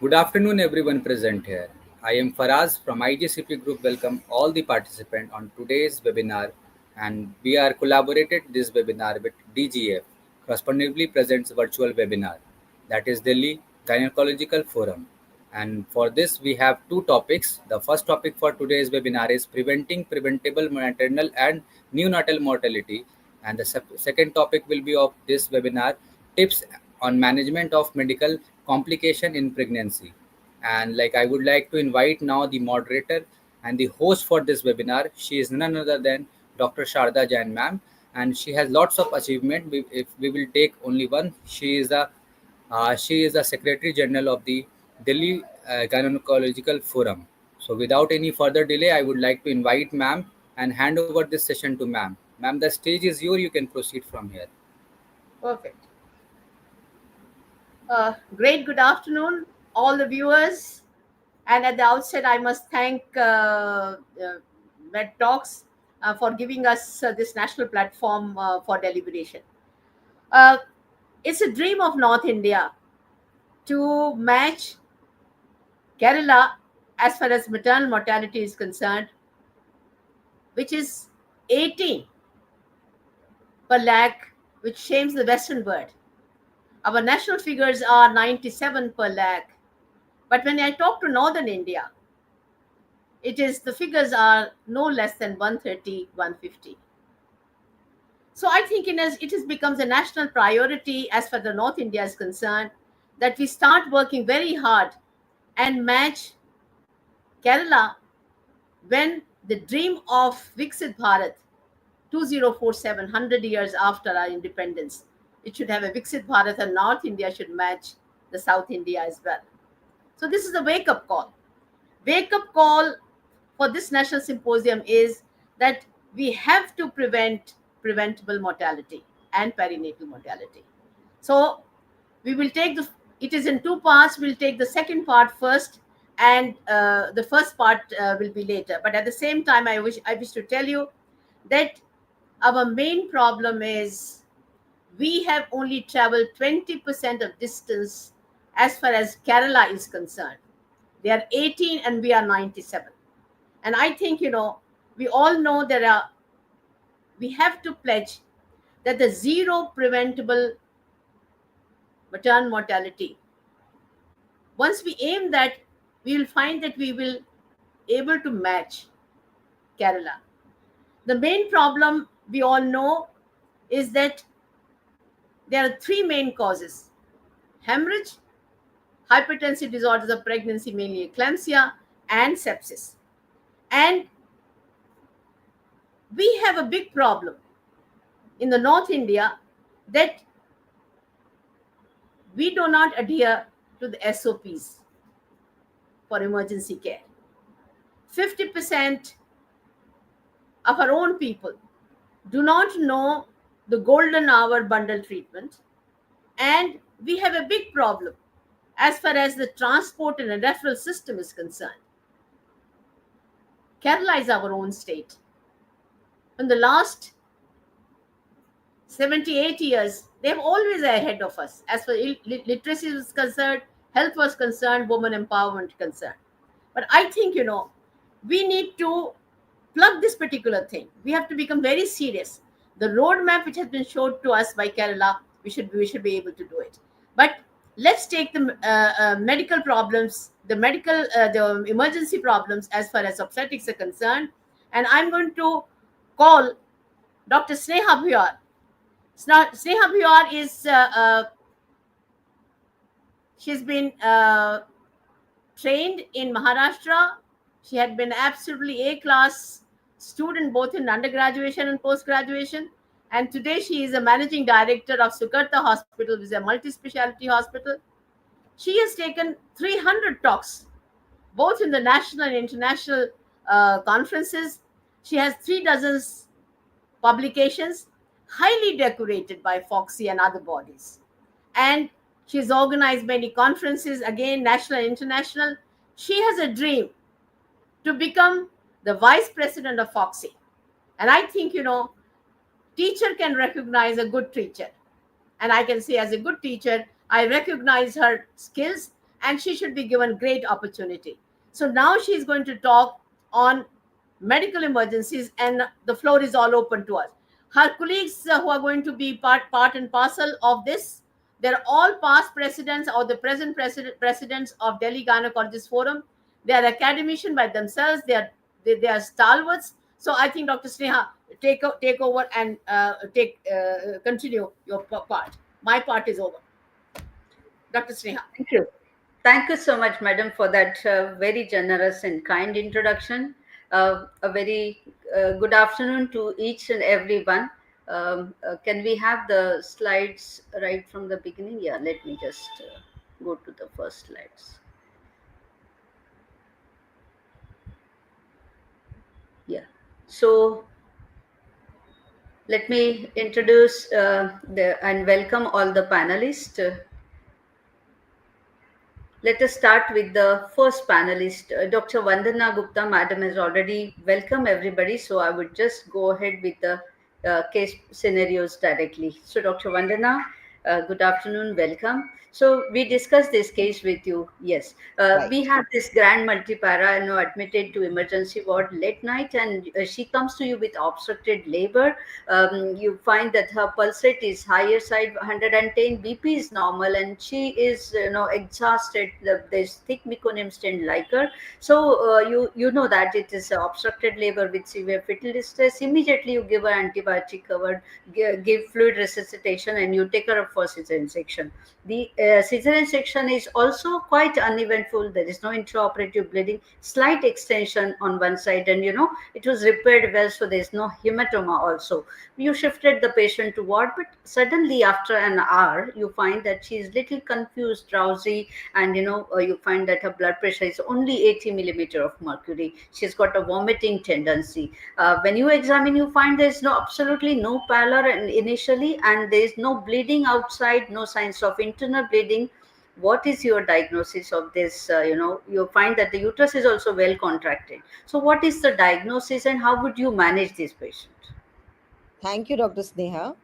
Good afternoon, everyone present here. I am Faraz from IGCP Group. Welcome all the participants on today's webinar, and we are collaborated this webinar with DGF, correspondingly presents virtual webinar, that is Delhi Gynecological Forum. And for this, we have two topics. The first topic for today's webinar is preventing preventable maternal and neonatal mortality, and the second topic will be of this webinar, tips on management of medical complication in pregnancy. And like I would like to invite now the moderator and the host for this webinar. She is none other than Dr. Sharda Jain ma'am, and she has lots of achievement. If we will take only one, she is the Secretary General of the Delhi Gynecological Forum. So without any further delay, I would like to invite ma'am and hand over this session to ma'am. Ma'am, the stage is yours. You can proceed from here. Perfect. Great. Good afternoon, all the viewers. And at the outset, I must thank Med Talks for giving us this national platform for deliberation. It's a dream of North India to match Kerala as far as maternal mortality is concerned, which is 18 per lakh, which shames the Western world. Our national figures are 97 per lakh. But when I talk to Northern India, the figures are no less than 130, 150. So I think it has become a national priority as far as the North India is concerned, that we start working very hard and match Kerala when the dream of Viksit Bharat, 2047, 100 years after our independence, it should have a Viksit Bharat, and North India should match the South India as well. So this is a wake-up call. Wake-up call for this national symposium is that we have to prevent preventable mortality and perinatal mortality. So we will take it is in two parts. We'll take the second part first, and the first part will be later. But at the same time, I wish to tell you that our main problem is we have only traveled 20% of distance as far as Kerala is concerned. They are 18 and we are 97. And I think, we all know we have to pledge that the zero preventable maternal mortality, once we aim that, we will find that we will able to match Kerala. The main problem we all know is that there are three main causes: hemorrhage, hypertensive disorders of pregnancy, mainly eclampsia, and sepsis. And we have a big problem in the North India that we do not adhere to the SOPs for emergency care. 50% of our own people do not know the golden hour bundle treatment, and we have a big problem as far as the transport and the referral system is concerned. Kerala is our own state. In the last 78 years, they have always ahead of us as far as literacy is concerned, health was concerned, women empowerment concerned. But I think, we need to plug this particular thing. We have to become very serious. The roadmap which has been showed to us by Kerala, we should be able to do it. But let's take the medical problems, the emergency problems as far as obstetrics are concerned. And I'm going to call Dr. Sneha Bhuyar. Sneha Bhuyar is, she's been trained in Maharashtra. She had been absolutely A-class student both in undergraduation and post-graduation. And today she is a managing director of Sukarta Hospital, which is a multi-specialty hospital. She has taken 300 talks, both in the national and international conferences. She has 36 publications, highly decorated by Foxy and other bodies. And she's organized many conferences, again, national and international. She has a dream to become the vice president of Foxy. And I think, teacher can recognize a good teacher. And I can say, as a good teacher, I recognize her skills and she should be given great opportunity. So now she is going to talk on medical emergencies, and the floor is all open to us. Her colleagues who are going to be part and parcel of this, they're all past presidents or the present presidents of Delhi Gynecologist Forum. They are academician by themselves. They are stalwarts. So I think Dr. Sneha, take over and take continue your part. My part is over. Dr. Sneha. Thank you. Thank you so much, madam, for that very generous and kind introduction. A very good afternoon to each and everyone. Can we have the slides right from the beginning? Yeah, let me just go to the first slides. Yeah. So let me introduce and welcome all the panelists. Let us start with the first panelist, Dr. Vandana Gupta. Madam has already welcomed everybody, so I would just go ahead with the case scenarios directly. So, Dr. Vandana, good afternoon, welcome. So, we discussed this case with you. Yes, Right. we have this grand multipara, admitted to emergency ward late night, and she comes to you with obstructed labor. You find that her pulse rate is higher side 110, BP is normal, and she is exhausted. There's thick meconium stent like her. So you know that it is obstructed labor with severe fetal distress. Immediately you give her antibiotic covered, give fluid resuscitation, and you take her up for cesarean section. The cesarean section is also quite uneventful. There is no intraoperative bleeding, slight extension on one side, and it was repaired well, so there is no hematoma also. You shifted the patient to ward, but suddenly after an hour you find that she is little confused, drowsy, and you find that her blood pressure is only 80 millimeter of mercury. She's got a vomiting tendency. When you examine, you find there is absolutely no pallor and initially, and there is no bleeding outside, no signs of internal bleeding. What is your diagnosis of this? You find that the uterus is also well contracted. So what is the diagnosis, and how would you manage this patient? Thank you, Dr. Sneha.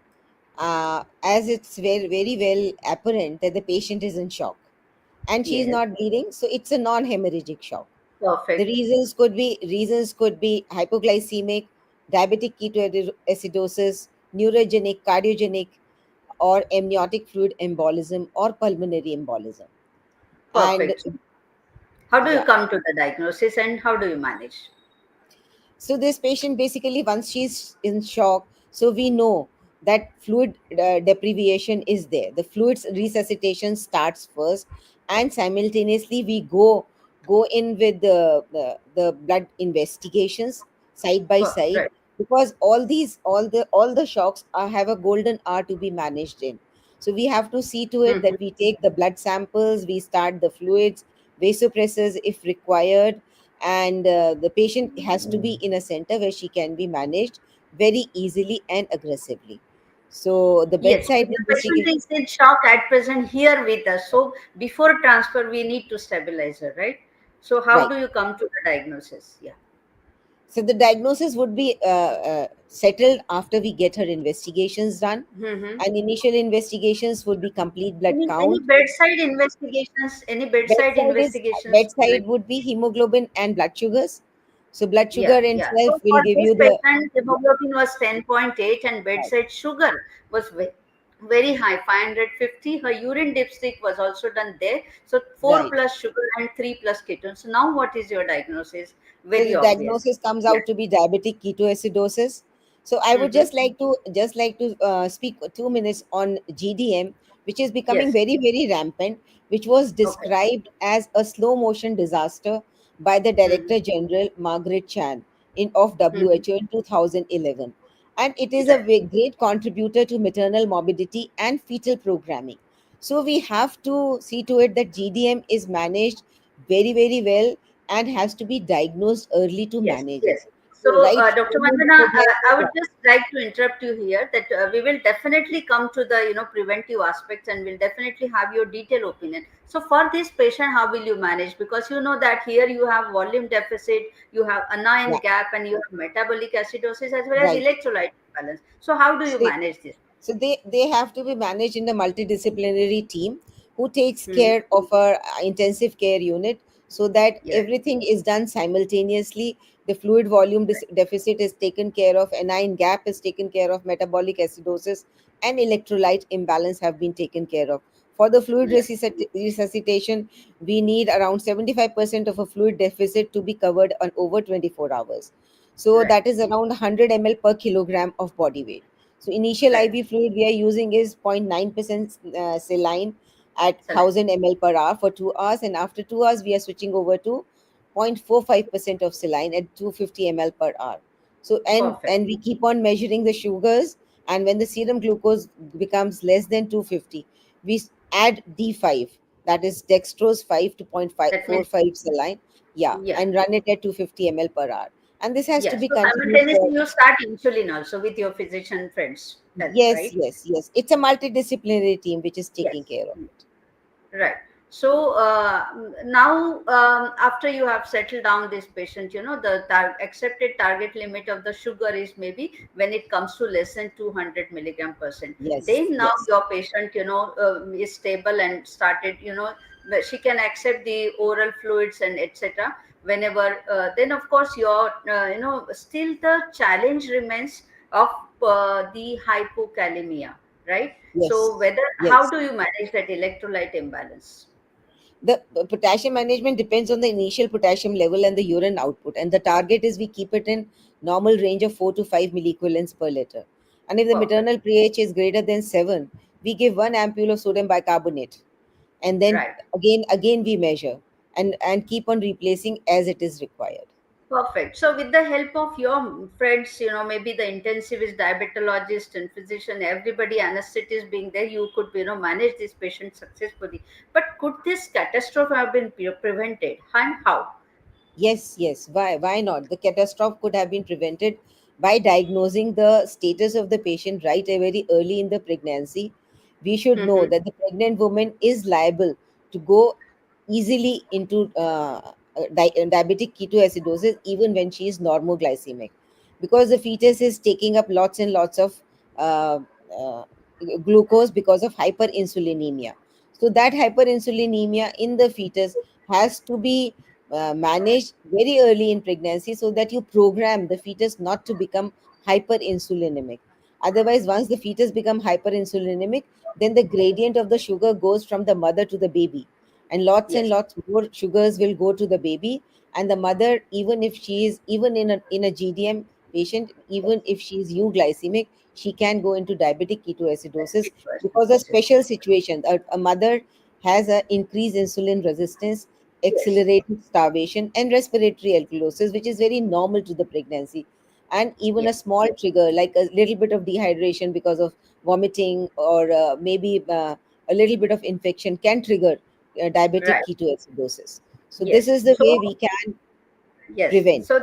As it's very, very well apparent that the patient is in shock and she is Yes, not bleeding, so it's a non-hemorrhagic shock. The perfect. reasons could be hypoglycemic, diabetic ketoacidosis, neurogenic, cardiogenic, or amniotic fluid embolism or pulmonary embolism. And Perfect. How do you yeah, come to the diagnosis, and how do you manage? so this patient basically, once she's in shock, so we know that fluid deprivation is there. The fluids resuscitation starts first, and simultaneously we go in with the blood investigations side by side, Right. because all the shocks have a golden hour to be managed in. So we have to see to it Mhm. that we take the blood samples, we start the fluids, vasopressors if required, and the patient has to be in a center where she can be managed very easily and aggressively. So the Yes, bedside the patient investigation. is in shock at present here with us. So before transfer, we need to stabilize her, right? So how Right. do you come to the diagnosis? Yeah. So the diagnosis would be settled after we get her investigations done, Mm-hmm. and initial investigations would be complete blood Any count. bedside investigations? Any bedside bedside is investigations? Bedside would be hemoglobin and blood sugars. So blood sugar Yeah, yeah. itself So will for give this you the patient, hemoglobin was 10.8 and right, bedside sugar was very high, 550. Her urine dipstick was also done there. So 4 right. plus sugar and 3 plus ketones. So now what is your diagnosis? So Very the obvious. diagnosis comes Yeah. out to be diabetic ketoacidosis. So I would Mm-hmm. just like to speak 2 minutes on GDM, which is becoming Yes. very, very rampant, which was Okay. described as a slow motion disaster by the Mm-hmm. Director General Margaret Chan of Mm-hmm. WHO in 2011, and it is a Right. great contributor to maternal morbidity and fetal programming. So we have to see to it that GDM is managed very, very well and has to be diagnosed early to Yes, manage it. yes. So, So right Dr. from the Vandana, I would yeah, just like to interrupt you here that we will definitely come to the preventive aspects, and we'll definitely have your detailed opinion. So, for this patient, how will you manage? Because you know that here you have volume deficit, you have anion yeah, gap, and you have metabolic acidosis as well as right. electrolyte imbalance. So, how do you So manage this? so they have to be managed in a multidisciplinary team who takes Hmm. care of our intensive care unit, so that Yes. everything is done simultaneously. The fluid volume deficit is taken care of, anion gap is taken care of, metabolic acidosis and electrolyte imbalance have been taken care of. For the fluid Yes. resuscitation, we need around 75% of a fluid deficit to be covered on over 24 hours. So Right. that is around 100 ml per kilogram of body weight. So initial Right. IV fluid we are using is 0.9% saline at Excellent. 1000 ml per hour for 2 hours, and after 2 hours we are switching over to 0.45% of saline at 250 ml per hour. So Perfect. and we keep on measuring the sugars, and when the serum glucose becomes less than 250, we add D5, that is dextrose 5 to That means 0.45 saline, yeah, yeah. and run it at 250 ml per hour. And this has to Yes. be So continued simultaneously for, you start insulin also with your physician friends help, yes, right? yes, yes. It's a multidisciplinary team which is taking Yes. care of it. Right. So now, after you have settled down this patient, the accepted target limit of the sugar is maybe when it comes to less than 200 milligram percent. Yes, Then now yes, your patient, is stable and started, she can accept the oral fluids and etc. Whenever, then of course your, still the challenge remains of the hypokalemia, right? So yes, whether how yes. do you manage that electrolyte imbalance? The potassium management depends on the initial potassium level and the urine output, and the target is we keep it in normal range of 4 to 5 milliequivalents per liter. And if the Perfect. maternal pH is greater than 7, we give 1 ampule of sodium bicarbonate, and then Right. again we measure and keep on replacing as it is required. Perfect. So with the help of your friends, maybe the intensivist, diabetologist and physician, everybody, anesthetist being there, you could, manage this patient successfully. But could this catastrophe have been prevented? And how? Yes, yes. Why not? The catastrophe could have been prevented by diagnosing the status of the patient right very early in the pregnancy. We should know Mm-hmm. that the pregnant woman is liable to go easily into diabetic ketoacidosis even when she is normoglycemic, because the fetus is taking up lots and lots of uh, uh, glucose because of hyperinsulinemia. So that hyperinsulinemia in the fetus has to be managed very early in pregnancy, so that you program the fetus not to become hyperinsulinemic. Otherwise, once the fetus become hyperinsulinemic, then the gradient of the sugar goes from the mother to the baby, and Yes. lots more sugars will go to the baby. And the mother, even if she is even in a GDM patient, even if she is euglycemic, she can go into diabetic ketoacidosis, because a special situation, a mother has an increased insulin resistance, Yes. accelerated starvation, and respiratory alkalosis, which is very normal to the pregnancy. And even Yes. a small trigger, like a little bit of dehydration because of vomiting, or maybe a little bit of infection, can trigger diabetic Right. ketoacidosis. So, this Yes. is the way So we can yes, prevent. so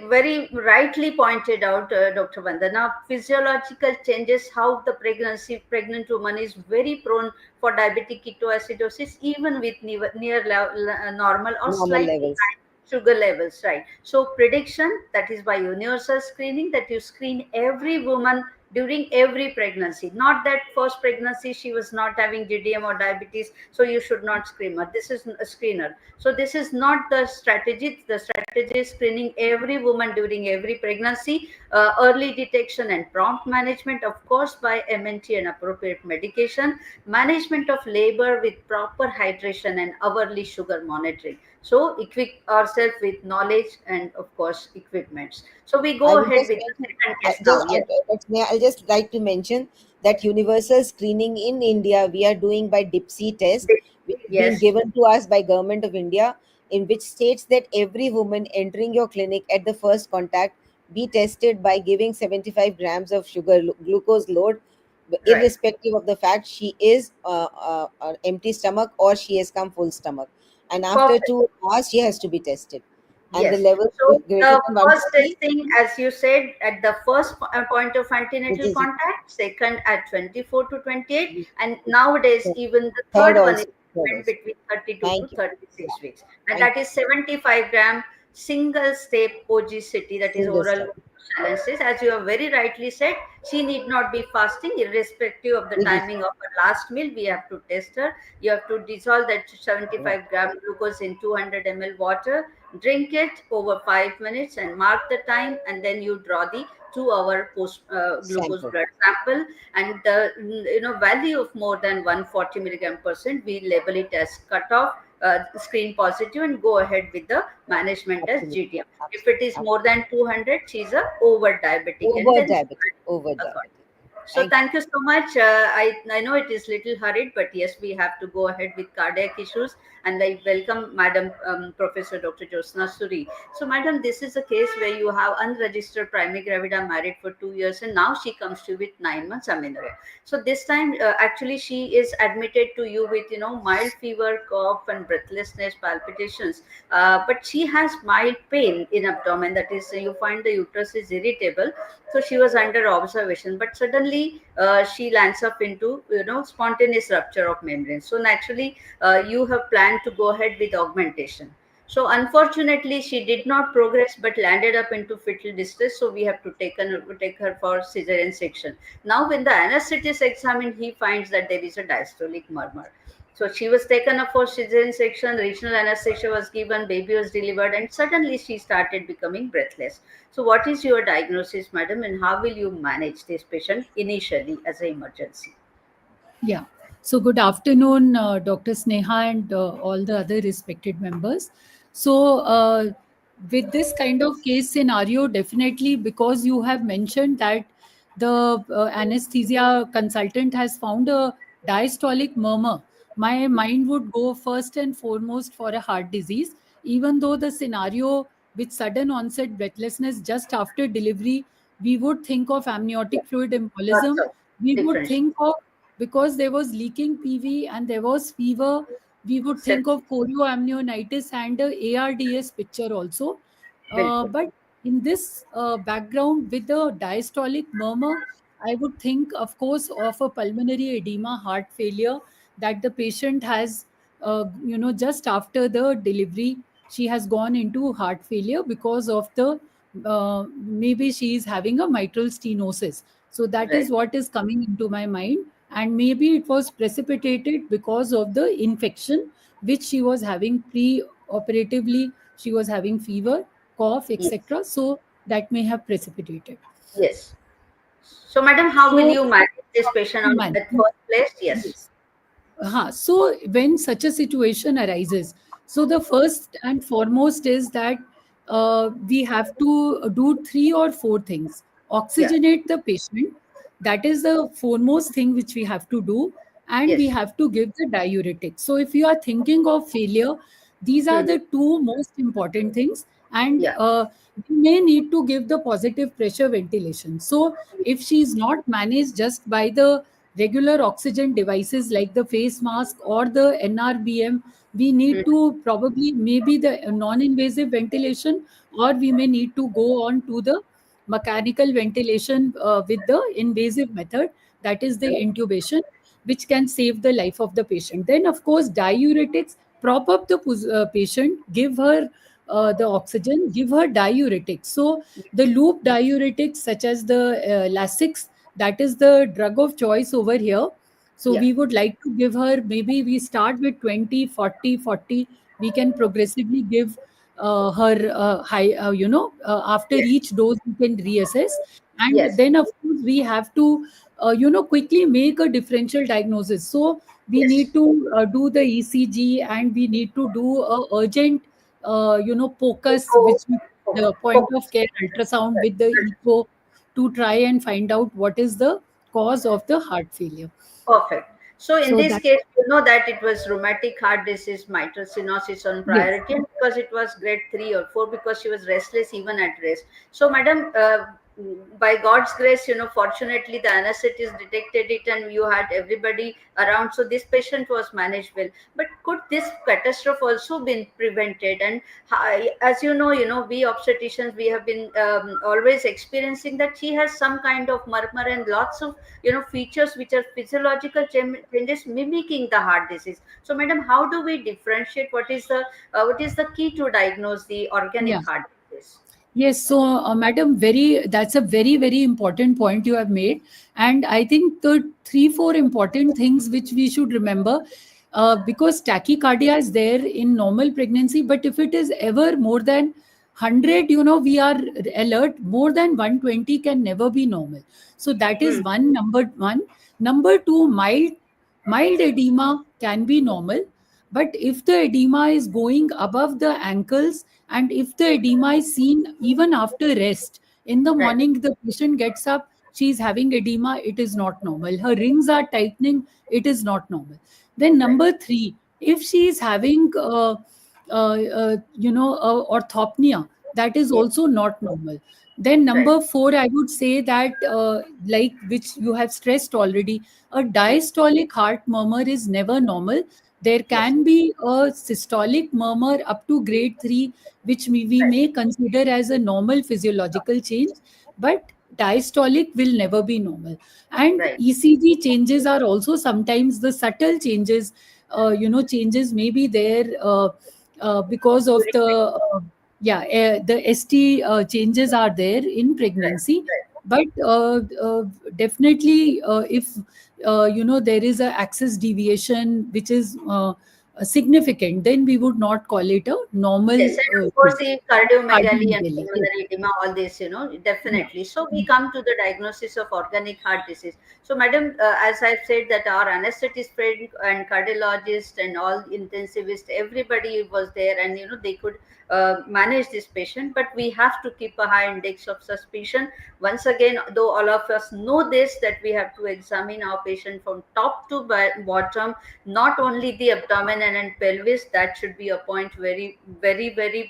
very rightly pointed out, Dr. Vandana. Physiological changes, how the pregnant woman is very prone for diabetic ketoacidosis, even with normal or Normal slightly levels. high sugar levels, right? So prediction, that is by universal screening, that you screen every woman during every pregnancy. Not that first pregnancy she was not having GDM or diabetes, so you should not screen her. This is a screener. So this is not the strategy. The strategy is screening every woman during every pregnancy, early detection and prompt management, of course, by MNT and appropriate medication, management of labor with proper hydration and hourly sugar monitoring. So equip ourselves with knowledge and of course equipments. So we I go will ahead just with the mention, second case now. Yes. I'll just like to mention that universal screening in India we are doing by DIPSI test, which has been Yes. given to us by Government of India, in which states that every woman entering your clinic at the first contact be tested by giving 75 grams of glucose load, Right. irrespective of the fact she is empty stomach or she has come full stomach. And after Perfect. 2 hours, she has to be tested. And the Yes. level So greater the than first 150, testing, as you said, at the first point of which antenatal is contact, second at 24 to 28, and nowadays even the third third one is also. Third given also. between 32 to Thank you. 36 weeks, and Thank that you. is 75 gram single step OGCT, that is Single oral step. challenges. As you have very rightly said, she need not be fasting irrespective of the It is timing of her last meal. We have to test her. You have to dissolve that right. 75 gram glucose in 200 ml water, drink it over 5 minutes and mark the time, and then you draw the 2 hour post glucose Sample. blood sample, and the value of more than 140 milligram percent, we label it as cutoff, screen positive, and go ahead with the management as Absolutely. GTM. If it is Absolutely. more than 200, she's a over diabetic, and Over then diabetic. Over diabetic. so Thank you. thank you so much. I know it is little hurried, but yes, we have to go ahead with cardiac issues. And I welcome Madam Professor Dr. Josna Suri. So, Madam, this is a case where you have unregistered primary gravida, married for 2 years, and now she comes to you with 9 months amenorrhea. So this time, actually, she is admitted to you with mild fever, cough, and breathlessness, palpitations. But she has mild pain in abdomen. That is, you find the uterus is irritable. So she was under observation, but suddenly she lands up into spontaneous rupture of membrane. So naturally, you have planned to go ahead with augmentation. So unfortunately, she did not progress, but landed up into fetal distress. So we have to take her for cesarean section. Now, when the anesthetist examined, he finds that there is a diastolic murmur. So she was taken up for cesarean section. Regional anesthesia was given. Baby was delivered, and suddenly she started becoming breathless. So, what is your diagnosis, madam, and how will you manage this patient initially as an emergency? Yeah. So, good afternoon, Dr. Sneha and all the other respected members. So, with this kind of case scenario, definitely because you have mentioned that the anesthesia consultant has found a diastolic murmur, my mind would go first and foremost for a heart disease, even though the scenario with sudden onset breathlessness just after delivery, we would think of Yeah, amniotic fluid lots embolism. of We would differential think of, because there was leaking PV and there was fever, we would think of sepsis. chorioamnionitis and a ARDS picture also. Bilkul. But in this background with the diastolic murmur, I would think, of course, of a pulmonary edema, heart failure, that the patient has, just after the delivery, she has gone into heart failure because of the maybe she is having a mitral stenosis. So that Right. is what is coming into my mind. And maybe it was precipitated because of the infection which she was having pre-operatively. She was having fever, cough, Yes. etc. So that may have precipitated. Yes. So, madam, how will So you manage this patient to at manage, first place? Yes. yes. So when such a situation arises, so the first and foremost is that we have to do three or four things. Yeah. Oxygenate the patient. That is the foremost thing which we have to do. And we Yes. have to give the diuretic. So if you are thinking of failure, these are Hmm. the two most important things. And Yeah. we may need to give the positive pressure ventilation. So if she is not managed just by the regular oxygen devices like the face mask or the NRBM, we Hmm. need to probably maybe the non-invasive ventilation, or we may need to go on to the mechanical ventilation with the invasive method, that is the intubation, which can save the life of the patient. Then, of course, diuretics, prop up the patient, give her the oxygen, give her diuretics. So, the loop diuretics, such as the Lasix, that is the drug of choice over here. So Yeah. we would like to give her, maybe we start with 20, 40, 40. We can progressively give her high, after Yes. each dose, we can reassess. And Yes. then, of course, we have to, quickly make a differential diagnosis. So we Yes. need to do the ECG, and we need to do a urgent, POCUS, Echo. which we, the point of Focus. care ultrasound with the echo, to try and find out what is the cause of the heart failure. Perfect. So in So this that, case, you know that it was rheumatic heart disease, mitral stenosis on yes, priority, and because it was grade 3 or 4, because she was restless even at rest. So, madam, by God's grace, fortunately the anesthetist detected it, and you had everybody around. So this patient was managed well. But could this catastrophe also been prevented? And as we obstetricians, we have been always experiencing that she has some kind of murmur and lots of features which are physiological changes mimicking the heart disease. So, madam, how do we differentiate what is the key to diagnose the organic yeah. heart disease? Yes, so madam, that's a very important point you have made, and I think the three four important things which we should remember, because tachycardia is there in normal pregnancy, but if it is ever more than 100, we are alert. More than 120 can never be normal. So that is Hmm. one, number one. Number two, mild edema can be normal, but if the edema is going above the ankles, and if the edema is seen even after rest, in the Right. morning the patient gets up, she is having edema, it is not normal. Her rings are tightening, it is not normal. Then Right. number three, if she is having orthopnea, that is Yes. also not normal. Then Right. number four, I would say that, like which you have stressed already, a Yes. diastolic heart murmur is never normal. There Yes. can be a systolic murmur up to grade 3, which we Right. may consider as a normal physiological change, but diastolic will never be normal. And Right. ECG changes are also sometimes the subtle changes, changes may be there, because of During the, pregnancy. the ST changes are there in Right. pregnancy. Right. But definitely, if there is a axis deviation which is significant, then we would not call it a normal Yes, and of course the cardiomegaly and cardiomegaly. Yes. pulmonary edema, all this, Yeah. definitely. So we come to the diagnosis of organic heart disease. So, madam, as I've said, that our anesthetist friend and cardiologist and all intensivist, everybody was there, and they could manage this patient. But we have to keep a high index of suspicion. Once again, though all of us know this, that we have to examine our patient from top to bottom, not only the abdomen and pelvis. That should be a point very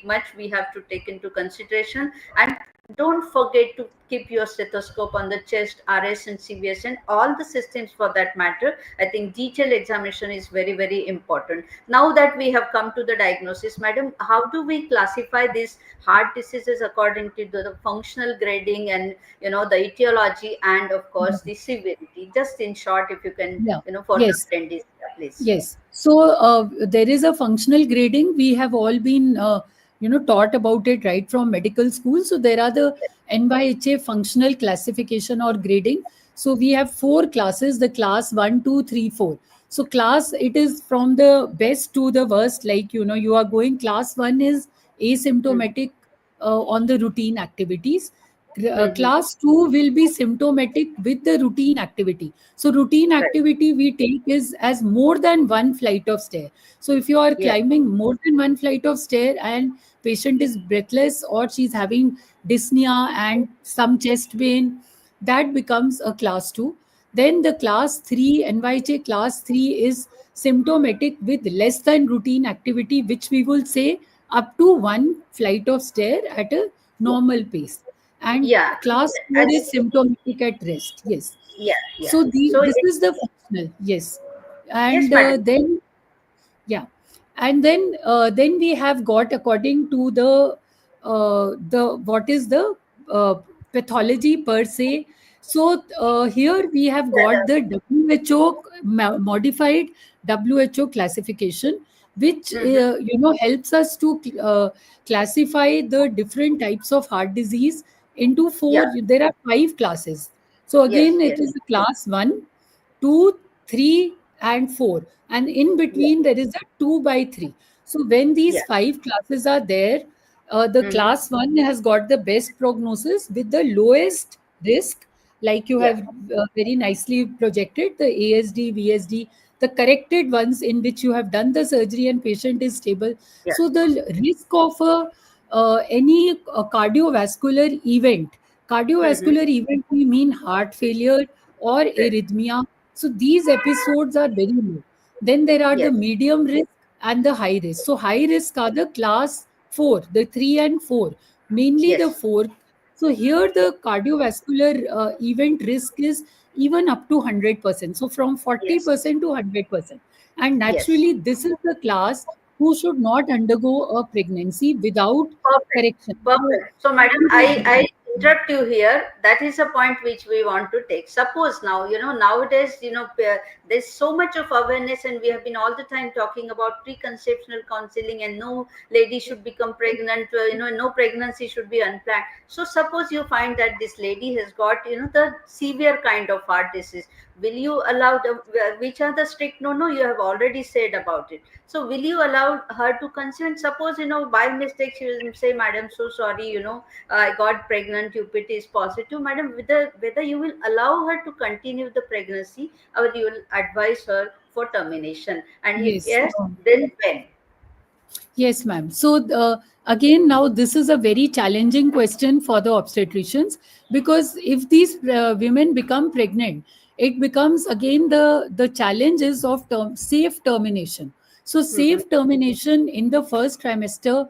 much we have to take into consideration. And don't forget to keep your stethoscope on the chest, RS and CVS, and all the systems for that matter. I think detailed examination is very important. Now that we have come to the diagnosis, madam, how do we classify these heart diseases according to the functional grading, and the etiology, and of course the severity? Just in short, if you can, Yeah. for the Yes. attendees, please. Yes. So there is a functional grading. We have all been, taught about it right from medical school. So there are the NYHA functional classification or grading. So we have four classes: the class one, two, three, four. So class, it is from the best to the worst. Like, you are going, class one is Hmm. asymptomatic on the routine activities. Hmm. Class 2 will be symptomatic with the routine activity. So routine Right. activity we take is as more than one flight of stair. So if you are Yeah. climbing more than one flight of stair and patient is breathless, or she's having dyspnea and some chest pain, that becomes a class 2. Then the class 3, NYHA class 3, is symptomatic with less than routine activity, which we will say up to one flight of stair at a normal pace. And Yeah. class 4 As is symptomatic at rest. Yes. yeah. So So this is the functional. Yes. yes, And madam. then, yeah, and then we have got, according to the what is the uh, pathology per se. So here we have Yeah, got the WHO modified WHO classification, which helps us to classify the different types of heart disease into yeah. four. There are five classes. So Yes. again, it Yes. is class 1, 2, 3, and 4. And in Yeah. between, there is a 2 by 3. So when these Yeah. five classes are there, the Mm-hmm. class 1 has got the best prognosis with the lowest risk, like you Yeah. have very nicely projected, the ASD, VSD, the corrected ones in which you have done the surgery and patient is stable. Yeah. So the risk of any cardiovascular event, Mm-hmm. we mean heart failure or Right. arrhythmia. So these episodes are very low. Then there are the Yes. medium risk and the high risk. So high risk are the class 4, the 3 and 4, mainly the Yes. 4. So here the cardiovascular event risk is even up to 100%. So from Yes. 40% to 100%. And Yes. naturally, this is the class who should not undergo a pregnancy without Perfect. correction. So Perfect. So, madam, here I interrupt you here. That is a point which we want to take. Suppose now, nowadays, There's so much of awareness, and we have been all the time talking about preconceptional counseling, and no lady should become pregnant, no pregnancy should be unplanned. So suppose you find that this lady has got, the severe kind of heart disease, will you allow the, which are the strict no, you have already said about it. So will you allow her to consent? Suppose, by mistake she will say, madam, so sorry, I got pregnant, UPT is positive, madam, whether you will allow her to continue the pregnancy, or you will advise her for termination, and if Yes. yes, then when? Yes, ma'am. So again, now this is a very challenging question for the obstetricians, because if these women become pregnant, it becomes again the challenges of safe termination. So Mhm. safe termination in the first trimester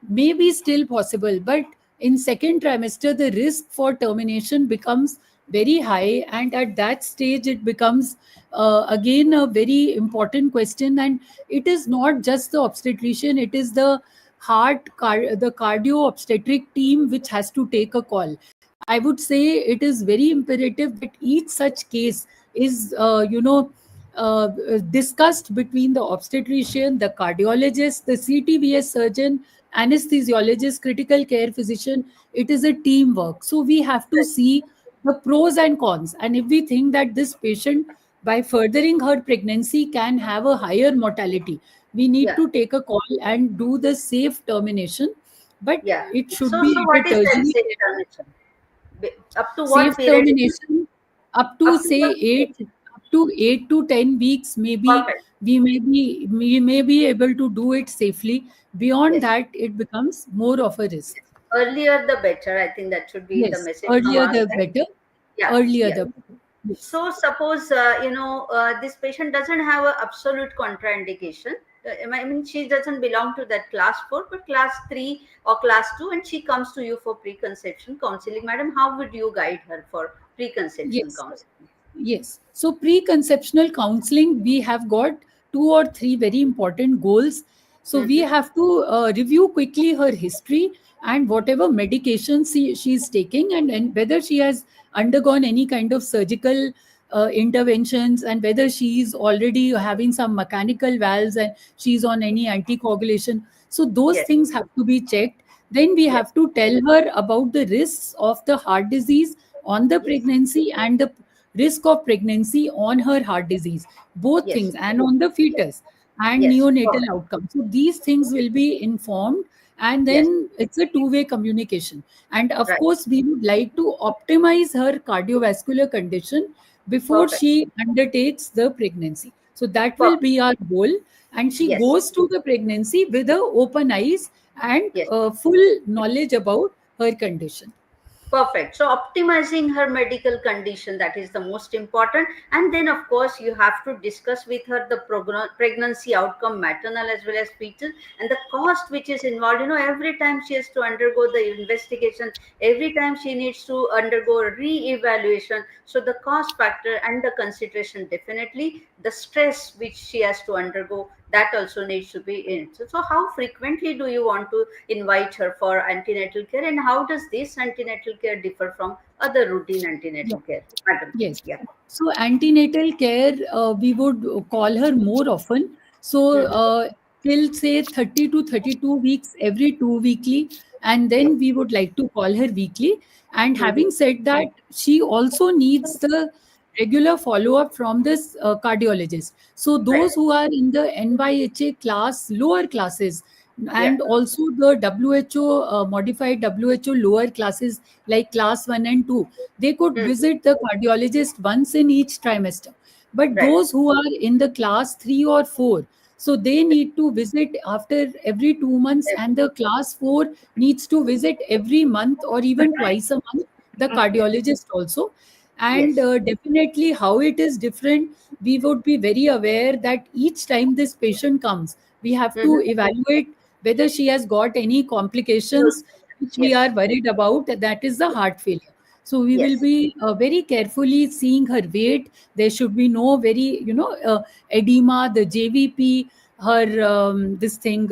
may be still possible, but in second trimester the risk for termination becomes very high, and at that stage it becomes again a very important question. And it is not just the obstetrician, it is the the cardio obstetric team which has to take a call. I would say it is very imperative that each such case is discussed between the obstetrician, the cardiologist, the CTVS surgeon, anesthesiologist, critical care physician. It is a teamwork. So we have to see the pros and cons. And if we think that this patient, by furthering her pregnancy, can have a higher mortality, we need Yeah, to take a call and do the safe termination. But yeah. it should So be at a what is that tertiary safe termination? Up to safe what period? termination up to Up to say what period? 8 to 10 weeks. Maybe Perfect. we may be able to do it safely. Beyond Yes. that, it becomes more of a risk. Earlier the better. I think that should be the Yes, message from earlier our the side. better. Yeah, Earlier yeah. the better. Yes. So suppose this patient doesn't have an absolute contraindication. I mean, she doesn't belong to that class 4, but class 3 or class 2, and she comes to you for preconception counseling. Madam, how would you guide her for preconception Yes. counseling? Yes. So preconceptional counseling, we have got 2 or 3 very important goals. So we Mm-hmm. have to review quickly her history and whatever medications she's taking, and whether she has undergone any kind of surgical interventions, and whether she is already having some mechanical valves and she's on any anticoagulation. So those Yes, things have to be checked. Then we yes, have to tell her about the risks of the heart disease on the yes, pregnancy, and the risk of pregnancy on her heart disease, both yes, things, and on the yes, fetus and yes. neonatal Perfect. outcome. So these things will be informed, and Yes, then it's a two-way communication. And of right. course, we would like to optimize her cardiovascular condition before Perfect. she undertakes the pregnancy. So that will Perfect. be our goal. And she Yes, goes to the pregnancy with a open eyes and yes. full knowledge about her condition. Perfect. So optimizing her medical condition, that is the most important. And then of course you have to discuss with her the pregnancy outcome, maternal as well as fetal, and the cost which is involved. Every time she has to undergo the investigation, every time she needs to undergo a re-evaluation. So the cost factor and the consideration, definitely the stress which she has to undergo, that also needs to be in. So how frequently do you want to invite her for antenatal care, and how does this antenatal care differ from other routine Yeah. antenatal care, madam? Yes. Yeah. So antenatal care, we would call her more often. So Hmm. till say 30 to 32 weeks every 2 weekly, and Yes. then we would like to call her weekly. And Hmm. having said that, she also needs the regular follow up from this cardiologist. So Right. those who are in the NYHA class, lower classes, Yeah. and also the WHO modified WHO lower classes like class 1 and 2, they could Hmm. visit the cardiologist once in each trimester. But Right. those who are in the class 3 or 4, so they need to visit after every 2 months, Yes. and the class 4 needs to visit every month or even twice a month, the Yes. cardiologist also. And Yes. definitely, how it is different, we would be very aware that each time this patient comes, we have to Hmm. evaluate whether she has got any complications which we Yes. are worried about, that is the heart failure. So we will Yes. be very carefully seeing her weight. There should be no very, edema, the JVP, her this thing,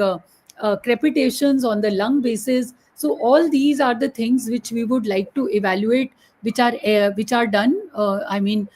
crepitations on the lung basis. So all these are the things which we would like to evaluate, which are done. I mean,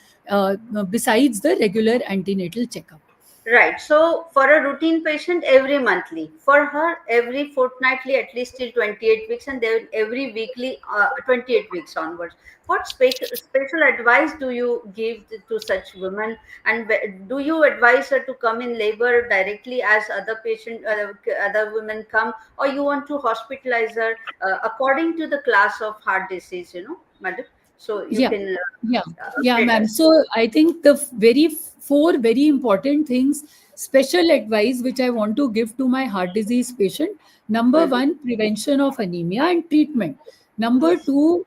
besides the regular antenatal checkup. Right. So for a routine patient, every monthly. For her, every fortnightly, at least till 28 weeks, and then every weekly, 28 weeks onwards. What special advice do you give to such women? And do you advise her to come in labor directly as other women come, or you want to hospitalize her according to the class of heart disease? Madam. So you Yeah, can yeah, yeah, update ma'am. us. So I think the four very important things, special advice which I want to give to my heart disease patient. Number Mhm. one, prevention of anemia and treatment. Number Yes. two,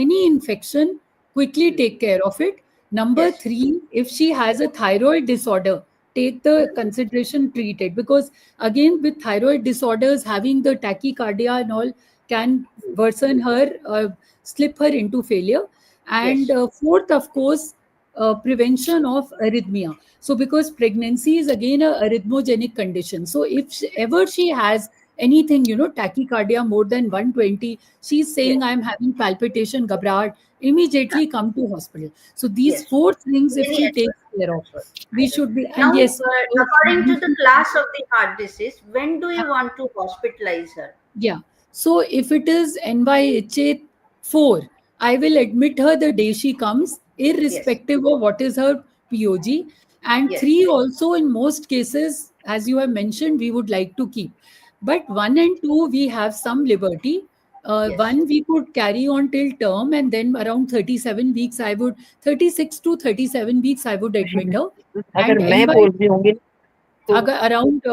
any infection, quickly Mhm. take care of it. Number Yes. three, if she has a thyroid disorder, take the Mhm. consideration, treat it, because again with thyroid disorders, having the tachycardia and all can worsen her, slip her into failure. And Yes. fourth, of course, prevention of arrhythmia. So because pregnancy is again a arrhythmogenic condition, so if ever she has anything, tachycardia more than 120, she's saying Yes. I'm having palpitation, ghabrahat, immediately come to hospital. So these Yes. four things if Many she takes care of, adverse we either. should be. And Now, yes, according to we the should. class of the heart disease, when do you want to hospitalize her? Yeah. So if it is NYHA 4, I will admit her the day she comes, Yes. irrespective of what is her POG. And Yes. 3 also, in most cases, as you have mentioned, we would like to keep. But 1 and 2, we have some liberty. Yes. 1 we could carry on till term, and then around 37 weeks, 36 to 37 weeks, I would admit her. अगर And मैं NY बोल रही होंगी तो around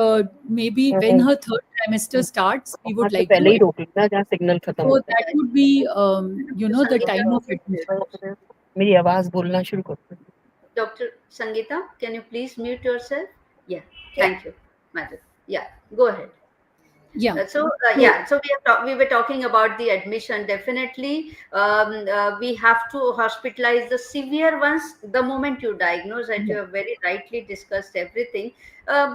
maybe when her third trimester starts, we वहाँ would से like पहले to. ही रोक लेना जहाँ सिग्नल खत्म So होता that would be, the Sangeeta, time of admission. है मेरी आवाज बोलना शुरू कर दो Dr. Sangeeta, can you please mute yourself? Yeah. Yeah. Thank you, madam. Yeah. Go ahead. Yeah. So Yeah, so we were talking about the admission. Definitely, we have to hospitalize the severe ones the moment you diagnose. That you yeah, have very rightly discussed everything.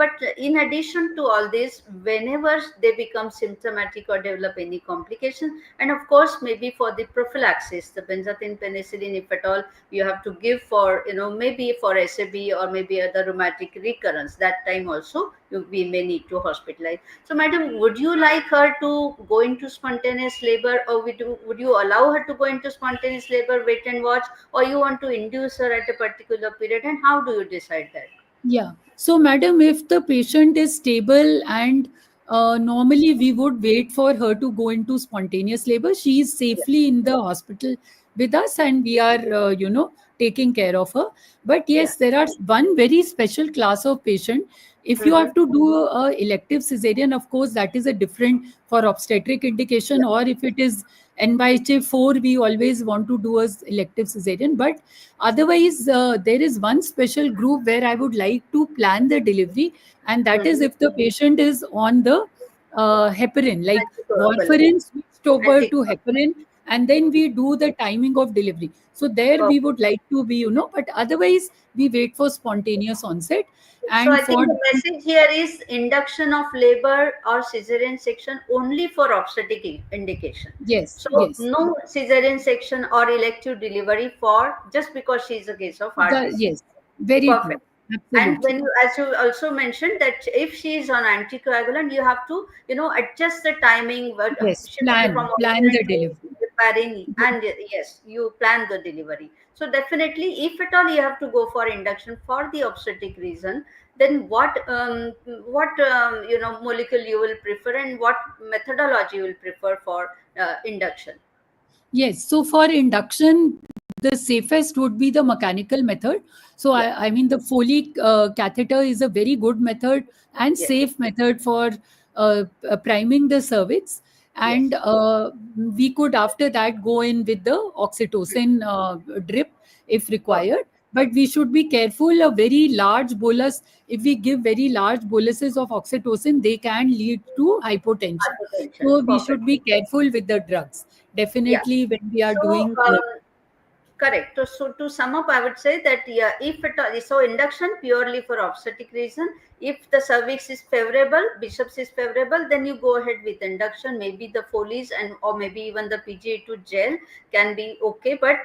But in addition to all this, whenever they become symptomatic or develop any complications, and of course, maybe for the prophylaxis, the benzathine penicillin, if at all you have to give for, maybe for SAB or maybe other rheumatic recurrence, that time also we may need to hospitalize. So, madam, would you like her to go into spontaneous labor, or would you allow her to go into spontaneous labor, wait and watch, or you want to induce her at a particular period, and how do you decide that? yeah. So, madam, if the patient is stable and normally we would wait for her to go into spontaneous labor, she is Yeah. safely in the hospital with us and we are, taking care of her. But Yeah. yes, there are one very special class of patient. If you Mm-hmm. have to do a elective cesarean, of course, that is a different for obstetric indication, Yeah. or if it is NYHA 4, we always want to do as elective cesarean. But otherwise, there is one special group where I would like to plan the delivery, and that is Mm-hmm. if the patient is on the heparin, like Anticoagulant. warfarin switched over to Anticoagulant. heparin, and then we do the timing of delivery. So there Oh. we would like to be, but otherwise we wait for spontaneous onset. So And I think for the message here is induction of labor or cesarean section only for obstetric indication. yes, So yes, no cesarean section or elective delivery for just because she is a case of heart disease. yes, very true, Perfect. And absolutely. when you, as you also mentioned, that if she is on anticoagulant, you have to, adjust the timing, Yes, shift her from plan the alternate to delivery. heparin, and yes, you plan the delivery. So definitely, if at all you have to go for induction for the obstetric reason, then what molecule you will prefer, and what methodology you will prefer for induction. Yes, so for induction, the safest would be the mechanical method. So, Yeah. I mean, the Foley catheter is a very good method and Yes. safe method for priming the cervix. Yes. And we could, after that, go in with the oxytocin drip if Perfect. required. But we should be careful. A very large bolus, if we give very large boluses of oxytocin, they can lead to hypotension. Hypertension. So, we Perfect. should be careful with the drugs. Yeah. Definitely when we are So, doing. Correct. So to sum up, I would say that, yeah, if it so induction purely for obstetric reason. If the cervix is favorable, biceps is favorable, then you go ahead with induction. Maybe the Foley's and or maybe even the PGA2 gel can be okay, but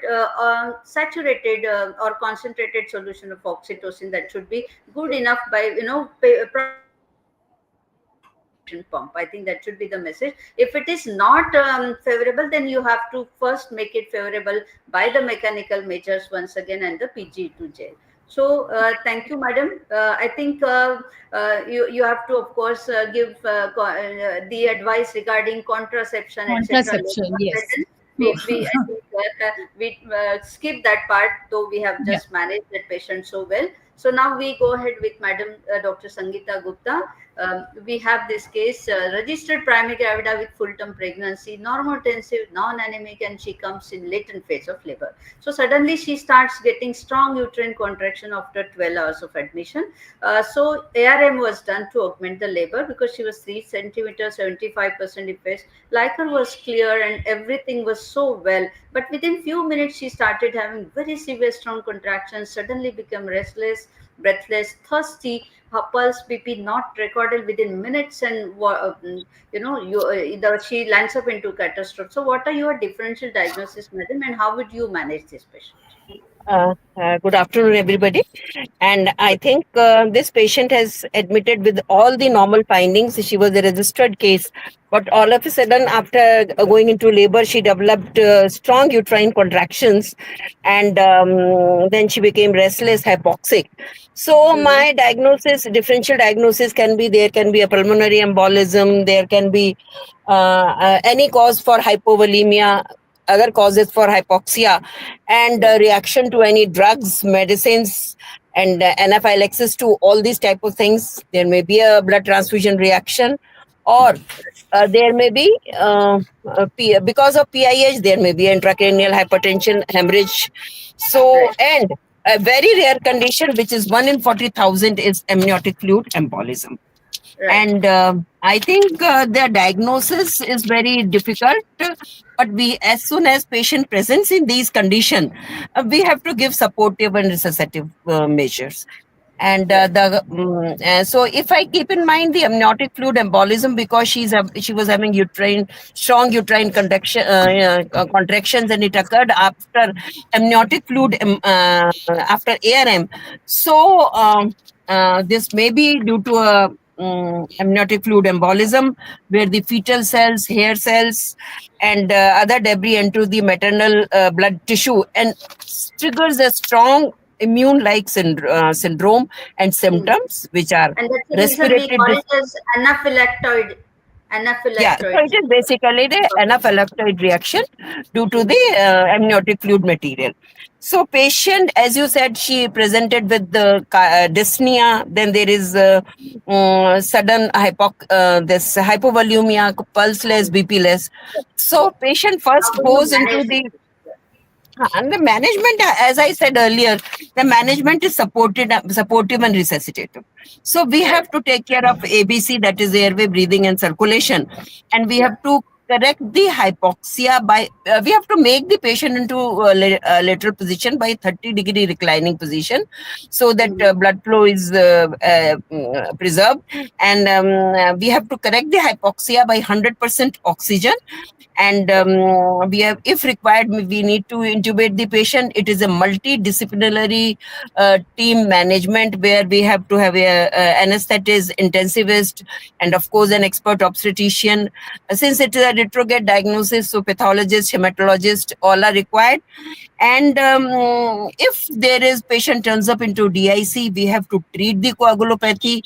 saturated or concentrated solution of oxytocin, that should be good enough by, provided by the patient pump. I think that should be the message. If it is not favorable, then you have to first make it favorable by the mechanical measures once again and the PG2 gel. So thank you, madam. I think you have to, of course, give the advice regarding contraception, etc. Contraception, yes. We I think we skip that part, though we have Yeah. just managed that patient so well. So now we go ahead with Madam Dr. Sangeeta Gupta. We have this case, registered primary gravida with full-term pregnancy, normotensive, non-anemic, and she comes in latent phase of labor. So suddenly she starts getting strong uterine contraction after 12 hours of admission. So ARM was done to augment the labor because she was 3 centimeters, 75% effaced. Liquor was clear and everything was so well. But within few minutes, she started having very severe strong contractions, suddenly became restless, breathless, thirsty. Her pulse BP not recorded within minutes, and she lands up into catastrophe. So, what are your differential diagnosis, madam, and how would you manage this patient? Good afternoon, everybody. And I think this patient has admitted with all the normal findings. She was a registered case, but all of a sudden, after going into labor, she developed strong uterine contractions, and then she became restless, hypoxic. So Mm-hmm. my diagnosis, differential diagnosis can be, there can be a pulmonary embolism, there can be any cause for hypovolemia, other causes for hypoxia, and Right. reaction to any drugs, medicines, and anaphylaxis to all these type of things. There may be a blood transfusion reaction, or there may be because of PIH, there may be intracranial hypertension, hemorrhage. So, Right. and a very rare condition, which is 1 in 40,000, is amniotic fluid embolism. Right. And I think the diagnosis is very difficult, but as soon as patient presents in these condition, we have to give supportive and resuscitative measures. And Right. so if I keep in mind the amniotic fluid embolism, because she was having strong uterine contractions, and it occurred after amniotic fluid after ARM. So this may be due to a amniotic fluid embolism, where the fetal cells, hair cells, and other debris enter the maternal blood tissue and triggers a strong immune-like syndrome and Mm. symptoms, which are And that's the reason we respiratory. call it as anaphylactoid. Yeah, so Anaphylactoid. it is basically the anaphylactoid reaction due to the Mhm. amniotic fluid material. So, patient, as you said, she presented with the dyspnea. Then there is sudden this hypovolemia, pulseless, BP-less. So, patient How first do you goes into manage the this? and the management, as I said earlier, the management is supportive and resuscitative. So we Right. have to take care of ABC, that is airway, breathing, and circulation, and we Yeah. have to correct the hypoxia by. We have to make the patient into lateral position by 30-degree reclining position, so that Mhm. blood flow is preserved, and we have to correct the hypoxia by 100% oxygen, and Right. we have, if required, we need to intubate the patient. It is a multidisciplinary team management, where we have to have a anesthetist, intensivist, and of course an expert obstetrician. Since it is a retrograde diagnosis, so pathologist, hematologist, all are required. And if there is patient turns up into DIC, we have to treat the coagulopathy.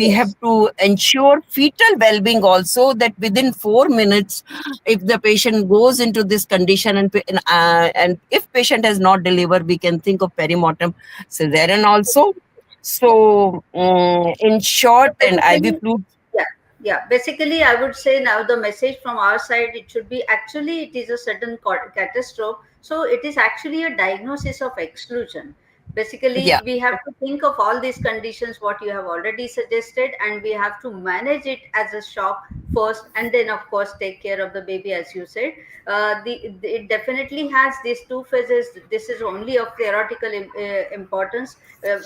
We have Yes. to ensure fetal well-being also, that within 4 minutes, if the patient goes into this condition, and if patient has not delivered, we can think of perimortem cesarean also. So in So short, and IV basically, fluid. yeah, yeah. Basically, I would say now the message from our side, it should be, actually it is a sudden catastrophe. So it is actually a diagnosis of exclusion. Basically, Yeah. we have to think of all these conditions what you have already suggested, and we have to manage it as a shock first, and then of course take care of the baby, as you said. It definitely has these two phases. This is only of theoretical importance.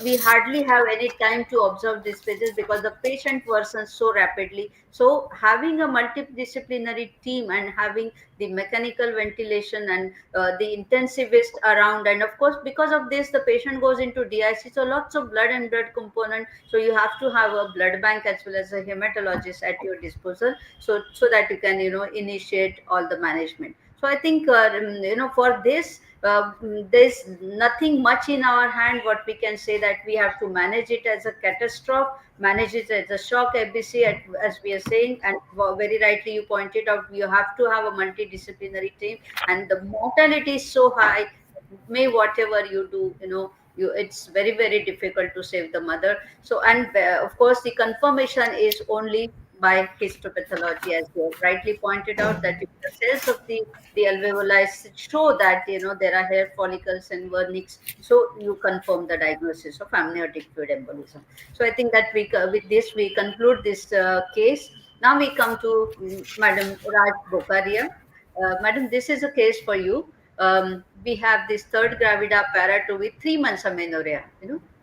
We hardly have any time to observe these phases because the patient worsens so rapidly. So having a multidisciplinary team and having the mechanical ventilation and the intensivist around, and of course because of this the patient goes into DIC, so lots of blood and blood component, so you have to have a blood bank as well as a hematologist at your disposal, so that you can initiate all the management. So I think for this there's nothing much in our hand. What we can say that we have to manage it as a catastrophe, manage it as a shock ABC, as we are saying, and very rightly you pointed out, you have to have a multidisciplinary team, and the mortality is so high. May whatever you do, it's very very difficult to save the mother. So, and of course the confirmation is only by histopathology, as you rightly pointed out, that if the cells of the alveoli show that there are hair follicles and vernix, so you confirm the diagnosis of amniotic fluid embolism. So I think that with this we conclude this case. Now we come to Madam Raj Bokaria. Madam, this is a case for you. We have this third gravida para 2 with 3 months amenorrhea.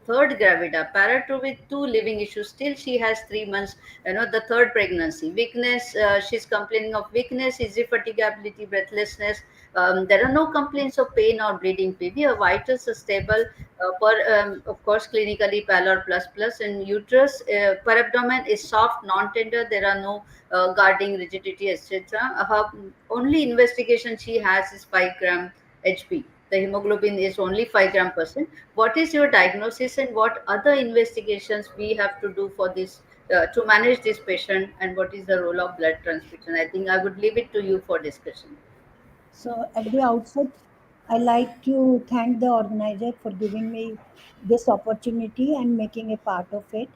Third gravida para 2 with two living issues. Still, she has 3 months. The third pregnancy, weakness. She's complaining of weakness, easy fatigability, breathlessness. There are no complaints of pain or bleeding. PV. Her vitals are stable. Of course, clinically pallor plus plus, and uterus per abdomen is soft, non-tender. There are no guarding rigidity, etc. Her only investigation she has is 5 gram HB. The hemoglobin is only 5 gram percent. What is your diagnosis and what other investigations we have to do for this to manage this patient, and what is the role of blood transfusion? I think I would leave it to you for discussion. So at the outset, I like to thank the organizer for giving me this opportunity and making a part of it.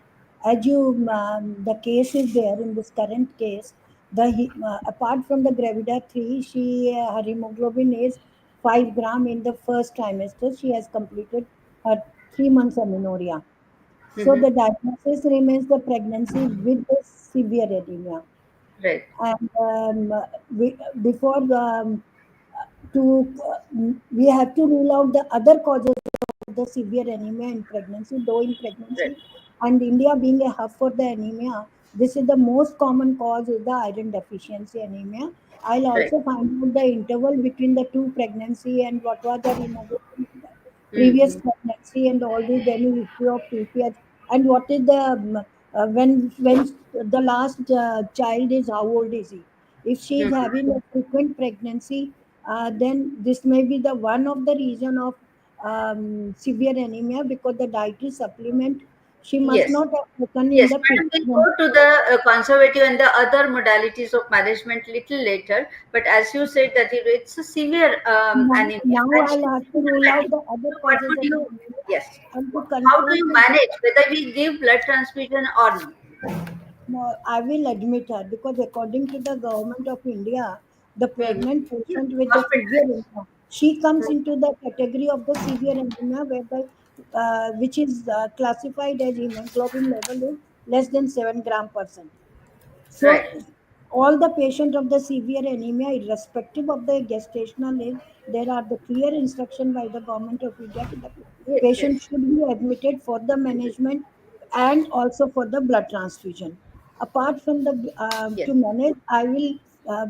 As the case is there in this current case. Apart from the gravida 3, her hemoglobin is 5 gram in the first trimester. She has completed her 3 months amenorrhea. So Hmm. the diagnosis remains the pregnancy with the severe anemia. Right. And before to we have to rule out the other causes of the severe anemia in pregnancy, though in Right. pregnancy and India being a hub for the anemia, this is the most common cause is the iron deficiency anemia. I'll Right. also find out the interval between the two pregnancy and what was the hemoglobin in the previous Hmm. pregnancy and all this, any history of PPH, and what is the when the last child is, how old is he? If she is Hmm. having a frequent pregnancy, then this may be the one of the reason of severe anemia, because the dietary supplement she must Yes. not have taken in Yes, the madam, previous we'll one. go to the conservative and the other modalities of management little later. But as you said that it's a severe anemia Now and I'll she's have to rule out symptomatic. the other So what causes would of you? anemia Yes. and to How do confirm you that. manage whether we give blood transfusion or not? No, I will admit her, because according to the government of India, the Hmm. pregnant patient with the severe Hospitalized. anemia, she comes Hmm. into the category of the severe anemia, whereby which is classified as hemoglobin level is less than 7 gram percent. Right. So all the patient of the severe anemia, irrespective of the gestational age, there are the clear instruction by the government of India that the Yes. patient Yes. should be admitted for the management and also for the blood transfusion. Apart from the Yes. to manage, I will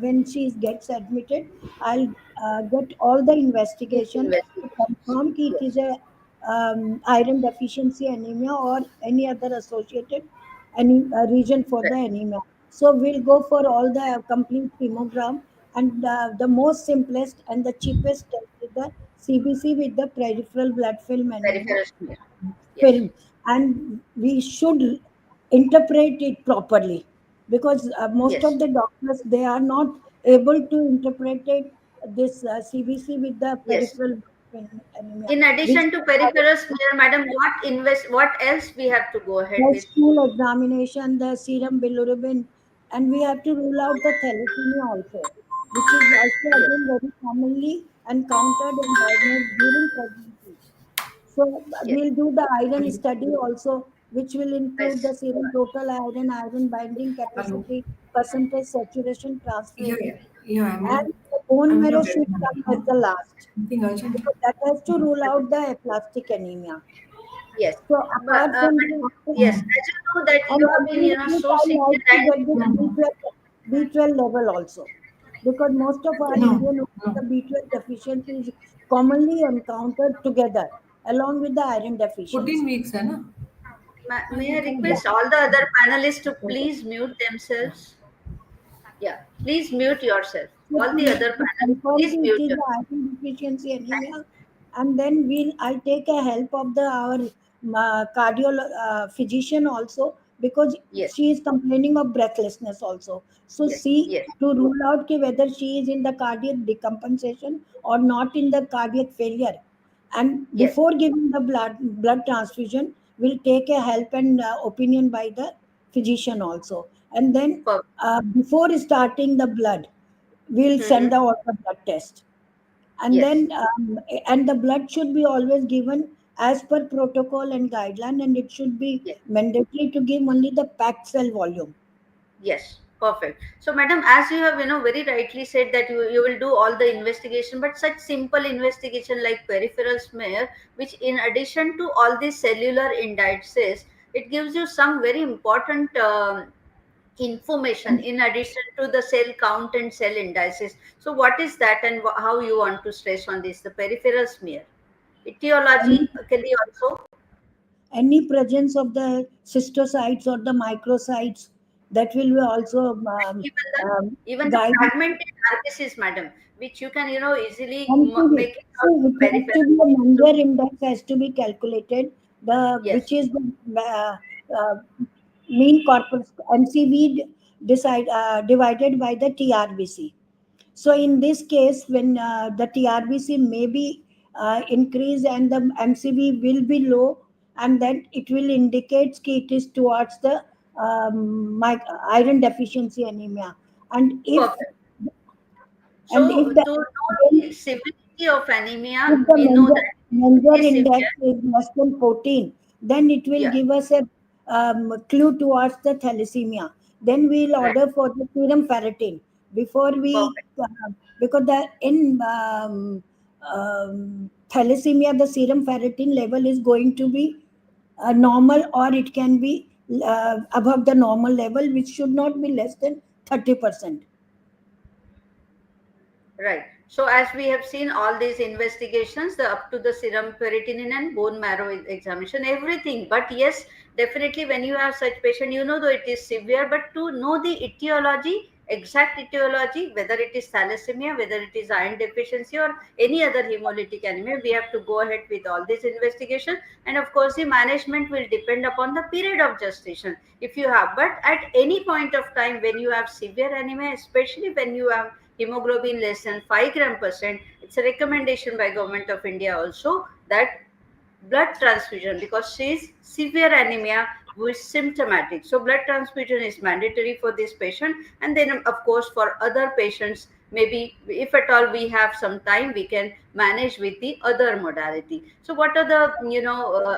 when she gets admitted, I'll get all the Give investigation to investigations. confirm that it is Yes. a iron deficiency anemia or any other associated any region for Right. the anemia. So we'll go for all the complete hemogram, and the most simplest and the cheapest test is the CBC with the peripheral blood film anemia Peripheral smear. Yes. film, and we should interpret it properly, because most Yes. of the doctors, they are not able to interpret it, this CBC with the Yes. peripheral blood film anemia, In which addition to peripheral smear, madam, what else we have to go ahead the with? stool examination, the serum bilirubin, and we have to rule out the thalassemia also, which is also Yes. again very commonly encountered and diagnosed during pregnancy. So Yes. we'll do the iron study also which will include the Yes. serum total iron, iron binding Hello. capacity, percentage saturation, Yeah, transferrin, yeah, yeah. and the bone I'm marrow not should getting come it. at the last, Something urgent. because that has to rule out the aplastic anemia. Yes. So But apart from madam, the, yes, as you know that and you have been, along with so I sick like to and get this B12 level also, because most of our No, Indian no. the B12 deficiency is commonly encountered together along with the iron 14 deficiency. weeks है ना? may I Yeah. request all the other panelists to please mute themselves? Yeah, please mute yourself. So All the other to panelists, confirm please it mute is the yourself. iron deficiency anemia, and then I take a help of the our cardio physician also, because Yes, she is complaining of breathlessness also. So yes, see yes, to rule out whether she is in the cardiac decompensation or not in the cardiac failure. And yes. before giving the blood transfusion, we'll take a help and opinion by the physician also. And then Perfect. before starting the blood, we'll send Mm-hmm. out the blood test. And Yes, then and the blood should be always given as per protocol and guideline, and it should be yes. mandatory to give only the packed cell volume. Yes, perfect. So, madam, as you have, very rightly said that you will do all the investigation, but such simple investigation like peripheral smear, which in addition to all these cellular indices, it gives you some very important information And in addition to the cell count and cell indices. So, what is that, and how you want to stress on this? The peripheral smear, etiology, any, can you also? any presence of the cystocytes or the microcytes, that will be also Even the even the guide. fragmented RBCs, madam, which you can easily And see, make it so out it has to peripheral. be a So Menger index has to be calculated. The which yes, is the uh, mean corpus MCV divided by the TRBC. So in this case, when the TRBC may be increased and the MCV will be low, and then it will indicate that it is towards the iron deficiency anemia. And perfect. if So the to know then the severity of anemia, if the we know that Menger it is index severe. is less than 14, then it will Yeah, give us a clue towards the thalassemia. Then we'll right. order for the serum ferritin before we, Perfect. because in thalassemia, the serum ferritin level is going to be normal, or it can be above the normal level, which should not be less than 30%. Right. So as we have seen all these investigations, the up to the serum ferritin and bone marrow examination, everything. But yes, definitely when you have such patient, though it is severe, but to know the etiology, exact etiology, whether it is thalassemia, whether it is iron deficiency or any other hemolytic anemia, we have to go ahead with all these investigations. And of course, the management will depend upon the period of gestation if you have. But at any point of time when you have severe anemia, especially when you have hemoglobin less than 5 gram percent, it's a recommendation by government of India also that blood transfusion, because she is severe anemia who is symptomatic, so blood transfusion is mandatory for this patient. And then of course for other patients, maybe if at all we have some time, we can manage with the other modality. So what are the,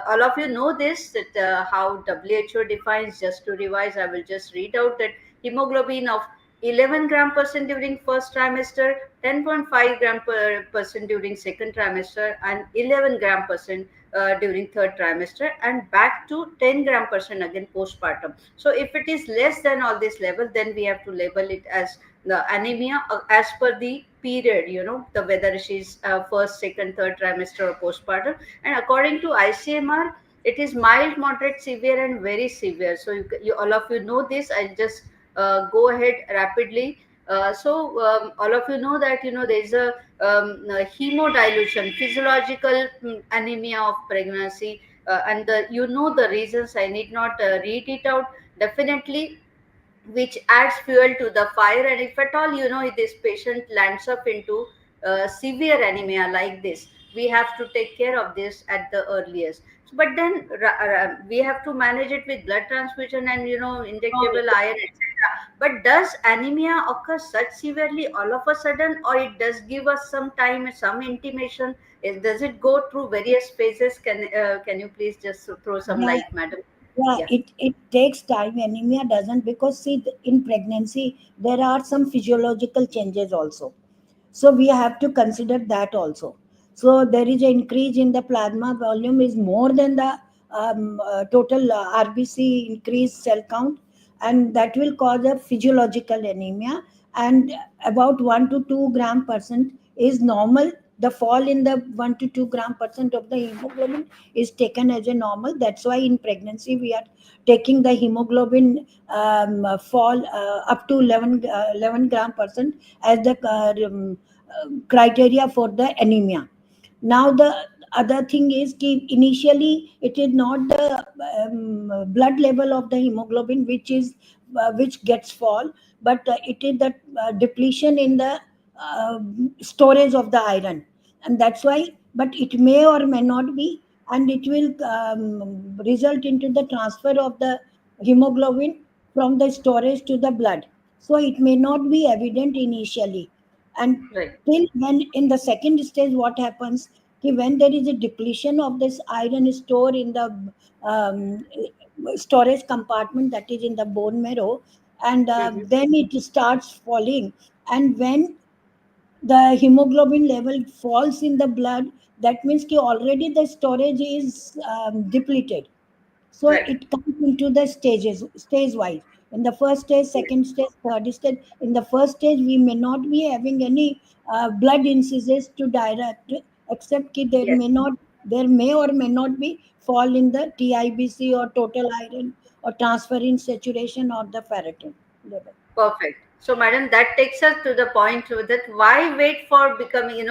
all of you know this, that how WHO defines, just to revise, I will just read out that hemoglobin of 11 gram percent during first trimester, 10.5 gram percent during second trimester, and 11 gram percent during third trimester, and back to 10 gram percent again postpartum. So if it is less than all this level, then we have to label it as the anemia as per the period, the whether she's first, second, third trimester or postpartum. And according to ICMR, it is mild, moderate, severe, and very severe. So you all of you know this. I'll just go ahead rapidly. So all of you know that there is a hemodilution, physiological anemia of pregnancy, and the reasons. I need not read it out. Definitely, which adds fuel to the fire. And if at all this patient lands up into severe anemia like this, we have to take care of this at the earliest. But then we have to manage it with blood transfusion and injectable iron, etc. But does anemia occur such severely all of a sudden, or it does give us some time, some intimation? Does it go through various phases? Can you please just throw some The light, madam? Yeah, Yeah. it takes time. Anemia doesn't, because see, in pregnancy there are some physiological changes also. So we have to consider that also. So there is an increase in the plasma volume is more than the total RBC increased cell count, and that will cause a physiological anemia. And about 1 to 2 gram percent is normal. The fall in the 1 to 2 gram percent of the hemoglobin is taken as a normal. That's why in pregnancy we are taking the hemoglobin fall up to 11 gram percent as the criteria for the anemia. Now the other thing is कि initially it is not the blood level of the hemoglobin which gets fall, but it is the depletion in the uh, storage of the iron, and that's why. But it may or may not be, and it will result into the transfer of the hemoglobin from the storage to the blood. So it may not be evident initially, and Right. till when in the second stage what happens, when there is a depletion of this iron store in the um, storage compartment, that is in the bone marrow, and Mm-hmm. then it starts falling. And when the hemoglobin level falls in the blood, that means कि already the storage is depleted. So Right. it comes into the stages, stage wise. In the first stage, second stage, third stage. In the first stage, we may not be having any blood incisions to direct, except that Yes. there may or may not be fall in the TIBC or total iron or transferrin saturation or the ferritin level. Perfect. So, madam, that takes us to the point that why wait for becoming,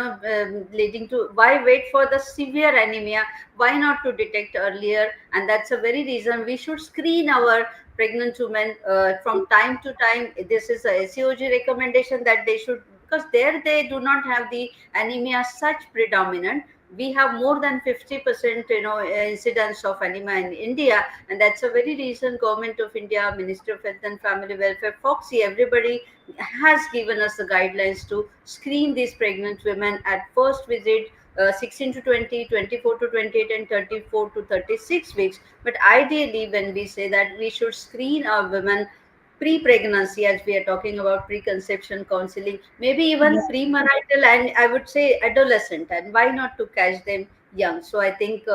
leading to why wait for the severe anemia? Why not to detect earlier? And that's a very reason we should screen our pregnant women from time to time. This is a SEOG recommendation that they should, because there they do not have the anemia such predominant. We have more than 50%, incidence of anemia in India, and that's a very recent government of India, Minister of Health and Family Welfare, Foxy, everybody has given us the guidelines to screen these pregnant women at first visit, 16 to 20, 24 to 28, and 34 to 36 weeks. But ideally, when we say that we should screen our women pre-pregnancy, as we are talking about preconception counseling, maybe even Yeah. premarital, and I would say adolescent, and why not to catch them young? So I think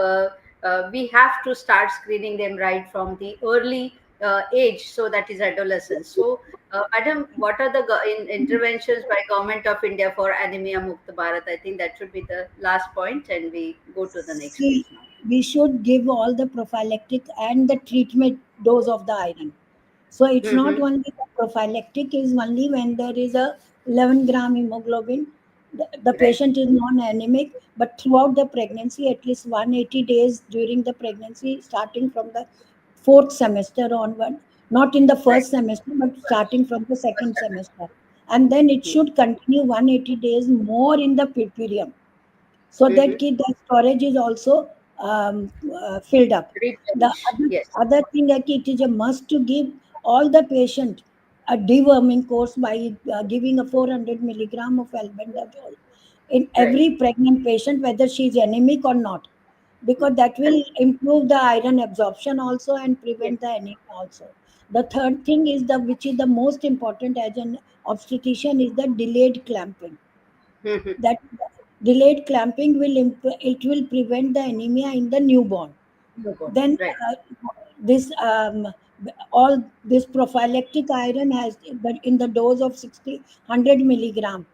we have to start screening them right from the early age, so that is adolescence. So madam, what are the interventions by government of India for anemia mukt Bharat? I think that should be the last point, and we go to the next See, page now. we should give all the prophylactic and the treatment dose of the iron. So it's not Mm-hmm. only the prophylactic is only when there is a 11 gram hemoglobin, the Right. patient is non-anemic, but throughout the pregnancy, at least 180 days during the pregnancy, starting from the fourth semester onward, not in the Right. first semester, but starting from the second semester. And then it should continue 180 days more in the puerperium, so that Mm-hmm. the storage is also filled up. The Replenish. Yes. other thing that it is a must to give all the patient a deworming course by giving a 400 milligram of albendazole in Right. every pregnant patient, whether she is anemic or not, because that will Correct. improve the iron absorption also and Yes. prevent the anemia also. The third thing is the which is the most important as an obstetrician is the delayed clamping. Mm-hmm. That delayed clamping it will prevent the anemia in the newborn. No go. Then Right. this all this prophylactic iron has, but in the dose of 100 milligram,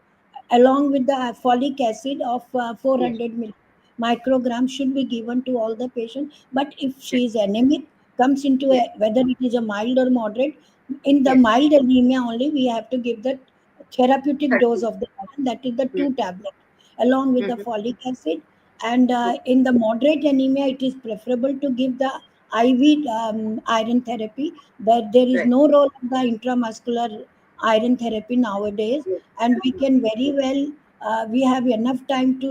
along with the folic acid of Yes. 400 microgram should be given to all the patients. But if she is anemic, comes into Yes. a, whether it is a mild or moderate, in the Yes. mild anemia only we have to give the therapeutic dose 30. of the iron, that is the Mm-hmm. 2 tablets along with the Mm-hmm. folic acid. And Okay. in the moderate anemia, it is preferable to give the IV iron therapy. That there is Right. no role of the intramuscular iron therapy nowadays, Yes. and we can very well we have enough time to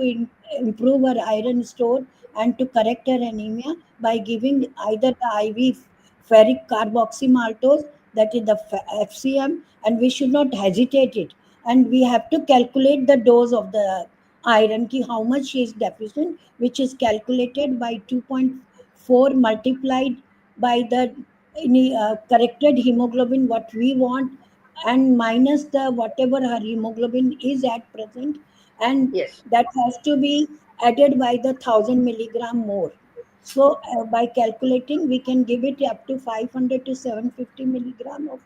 improve our iron store and to correct our anemia by giving either the IV ferric carboxymaltose, that is the FCM, and we should not hesitate it. And we have to calculate the dose of the iron ki how much she is deficient, which is calculated by 2.4 multiplied by the corrected hemoglobin what we want, and minus the whatever her hemoglobin is at present, and Yes. that has to be added by the 1,000 milligram more. So by calculating, we can give it up to 500 to 750 milligram of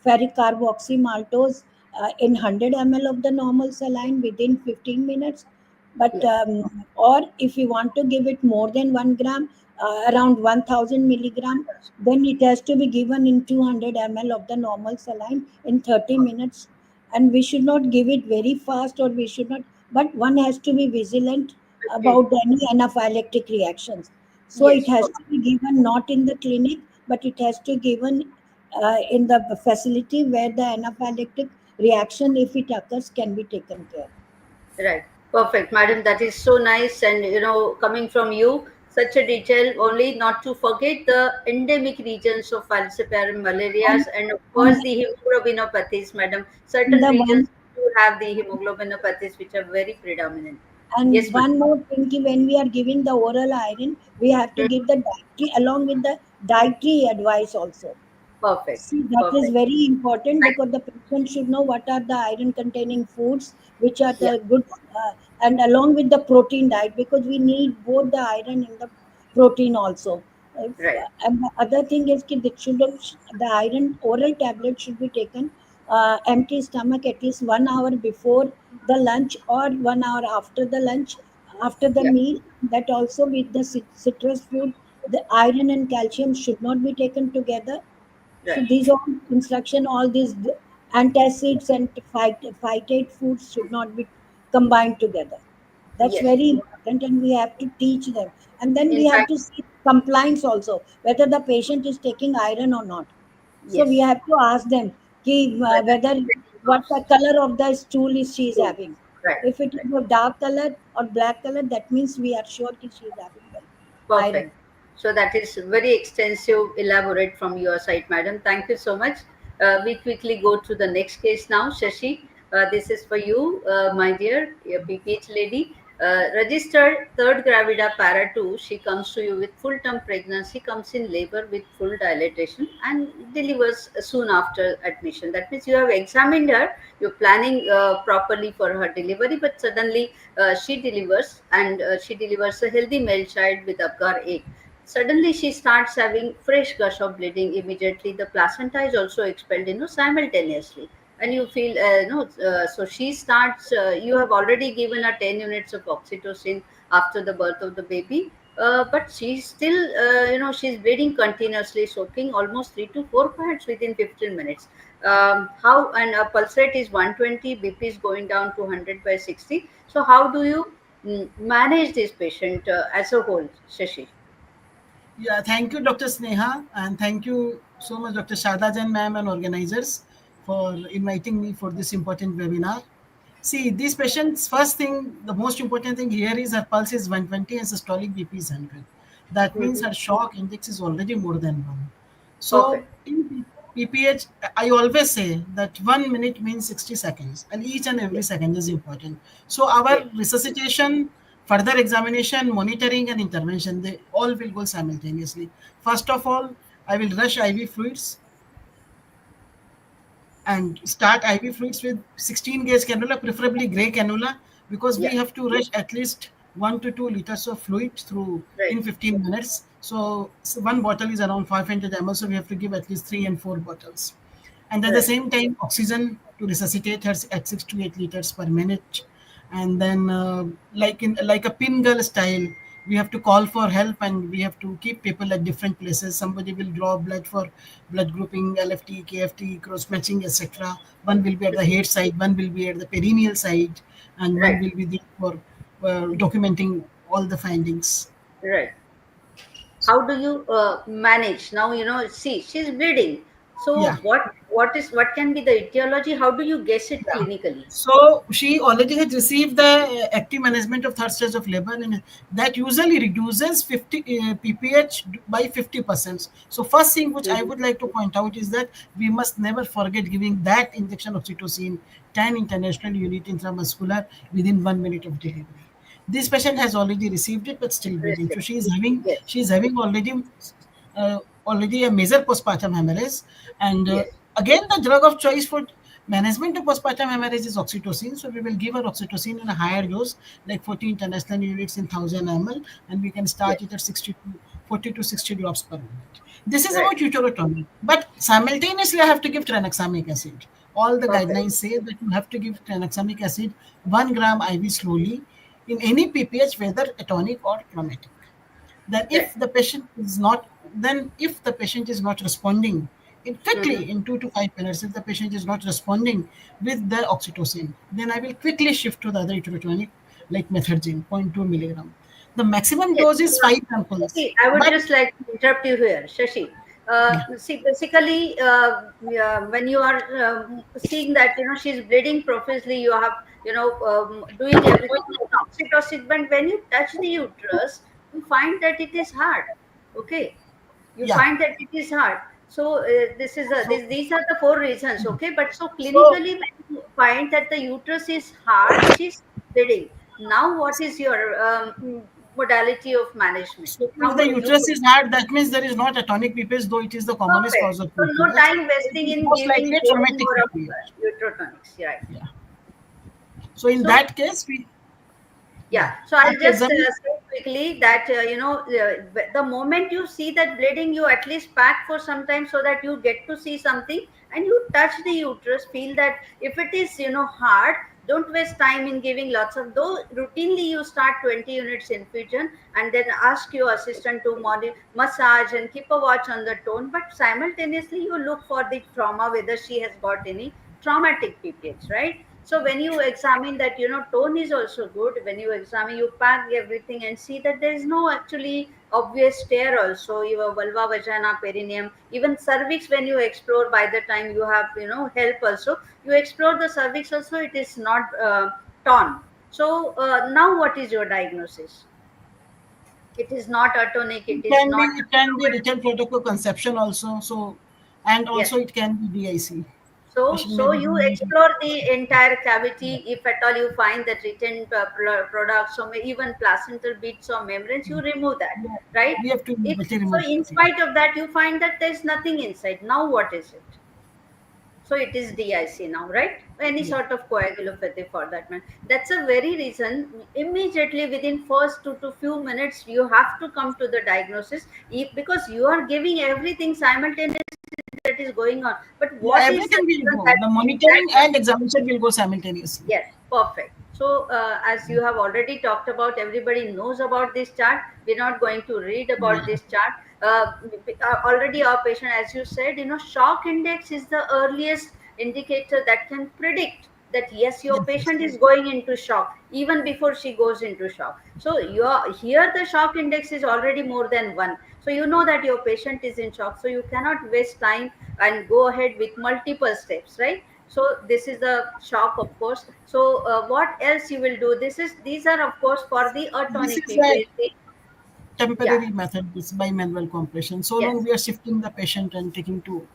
ferric carboxymaltose in 100 ml of the normal saline within 15 minutes. But Yeah. or if you want to give it more than 1 gram, around 1,000 milligram, then it has to be given in 200 ml of the normal saline in 30 minutes. And we should not give it very fast, or we should not, but one has to be vigilant Okay. about any anaphylactic reactions. So it Yes. has to Okay. be given not in the clinic, but it has to given in the facility where the anaphylactic reaction, if it occurs, can be taken care. Right. Perfect, madam. That is so nice. And, coming from you, such a detail, only not to forget the endemic regions of falciparum malarias And, and, of and course, the hemoglobinopathies, madam. Certain the regions one do have the hemoglobinopathies, which are very predominant. Yes, And madam. one more thing, when we are giving the oral iron, we have to Hmm. give the dietary along with the dietary advice also. Perfect. See, that is Perfect. very important Right. because the patient should know what are the iron containing foods, which are Yeah. the good, and along with the protein diet, because we need both the iron and the protein also. Right. And the other thing is that the iron oral tablet should be taken empty stomach at least 1 hour before the lunch or 1 hour after the lunch, after the Yeah. meal. That also with the citrus food, the iron and calcium should not be taken together. So Right. these all instruction, all these antacids and phytate foods should not be combined together. That's Yes. very important, and we have to teach them. And then we In have fact, to see compliance also, whether the patient is taking iron or not. So we yes. have to ask them Whether whether it's taking what the color of the stool is she is stool. having. Right. If it Right. is a dark color or black color, that means we are sure that she is having the iron. Perfect. So that is very extensive, elaborate from your side, madam. Thank you so much. We quickly go to the next case now. Shashi, this is for you, my dear, your PPH lady. Registered third gravida para 2. She comes to you with full term pregnancy, comes in labor with full dilatation, and delivers soon after admission. That means you have examined her, you're planning properly for her delivery, but suddenly she delivers, and she delivers a healthy male child with Apgar egg. Suddenly she starts having fresh gush of bleeding. Immediately the placenta is also expelled, simultaneously, and you feel, so she starts, you have already given her 10 units of oxytocin after the birth of the baby, but she's still, she's bleeding continuously, soaking almost 3 to 4 pads within 15 minutes. How, and a pulse rate is 120, BP is going down to 100 by 60. So how do you manage this patient as a whole, Shashi? Yeah, thank you, Dr. Sneha, and thank you so much, Dr. Shadajan ma'am and organizers for inviting me for this important webinar. See, these patients, first thing, the most important thing here is her pulse is 120 and systolic BP is 100. That means Mhm. her shock index is already more than 1. So Perfect. in PPH, I always say that 1 minute means 60 seconds, and each and every Yes. second is important. So our Yes. resuscitation, further examination, monitoring, and intervention, they all will go simultaneously. First of all, I will rush IV fluids and start IV fluids with 16 gauge cannula, preferably gray cannula, because we Yeah. have to rush at least 1 to 2 liters of fluid through Right. in 15 minutes. So one bottle is around 500 ml, so we have to give at least 3 and 4 bottles. And at the Right. same time, oxygen to resuscitate her at 6 to 8 liters per minute. And then, like a pin girl style, we have to call for help, and we have to keep people at different places. Somebody will draw blood for blood grouping, LFT, KFT, cross matching, etc. One will be at the head side, one will be at the perineal side, and one Right. will be there for documenting all the findings. Right. How do you manage now? See, she's bleeding. So Yeah. what can be the etiology? How do you guess it Yeah. clinically? So she already had received the active management of third stage of labor, and that usually reduces 50 pph by 50%. So first thing which I Mhm. would like to point out is that we must never forget giving that injection of oxytocin 10 international unit intramuscular within 1 minute of delivery. This patient has already received it but still bleeding. So Recept. she is having Yes. she is having already already a major postpartum hemorrhage. And Yes. again, the drug of choice for management of postpartum hemorrhhage is oxytocin. So we will give her oxytocin in a higher dose, like 40 international units in 1000 ml, and we can Yes. start it at 60 to 40 to 60 drops per minute. This is Right. about uterotomy. But simultaneously, I have to give tranexamic acid. All the Perfect. guidelines say that you have to give tranexamic acid 1 gram IV slowly in any PPH, whether atonic or traumatic. Then Right. if the patient is not, then if the patient is not responding in Mm-hmm. quickly in 2 to 5 minutes, if the patient is not responding with the oxytocin, then I will quickly shift to the other uterotonic like methergine, zero point 0.2 milligram. The maximum Yes. dose is 5 ampoules, Shashi, I would but just like to interrupt you here, Shashi. yeah, See, basically, when you are seeing that she's bleeding profusely, you have doing everything with oxytocin. But when you touch the uterus, you find that it is hard. Okay, you yeah. find that it is hard. So So these are the four reasons. Okay, but so so clinically, when you find that the uterus is hard, she's bleeding. Now, what is your modality of management? so if How the do you uterus is hard, that means there is not atonic PPH, though it is the commonest perfect? cause of So no PPH. time It wasting is in most giving likely a more and traumatic more of PPH. uterotonics, right? Yeah. So in So that case, we yeah, yeah so I'll after just examining. say quickly that the moment you see that bleeding, you at least pack for some time so that you get to see something, and you touch the uterus, feel that if it is hard, don't waste time in giving lots of, though routinely you start 20 units infusion and then ask your assistant to massage and keep a watch on the tone, but simultaneously you look for the trauma, whether she has got any traumatic PPH, right? So when you examine that, tone is also good. When you examine, you pack everything and see that there is no actually obvious tear also. Your vulva, vagina, perineum, even cervix, when you explore, by the time you have, help also, you explore the cervix also, it is not torn. So now what is your diagnosis? It is not atonic, it is not. It can be written protocol conception also. So and Yes. also it can be DIC. So, Patient may so be you doing explore the entire yeah, cavity. If at all you find that written products or even placental bits or membranes, you remove that, yeah. right? We have to If immediately so, remove in that. Yeah. spite of that, you find that there is nothing inside. Now, what is it? So it is DIC now, right? Any Yeah. sort of coagulopathy for that man. That's a very reason. Immediately within first 2 to few minutes, you have to come to the diagnosis. If because you are giving everything simultaneously that is going on, but Yeah, what is the everything will reason go. that The that monitoring and examination will go simultaneously. yes, perfect. So, as you have already talked about, everybody knows about this chart. We're not going to read about Yeah. this chart. Already, our patient, as you said, shock index is the earliest indicator that can predict that yes, your Yes, yes. patient is going into shock even before she goes into shock. So, here the shock index is already more than one. So, you know that your patient is in shock. So, you cannot waste time and go ahead with multiple steps, right? So this is the shock, of course. So what else you will do? These are of course for the This atonic is a PPH. Yeah. temporary method. This by manual compression. So long Yes. we are shifting the patient and taking to,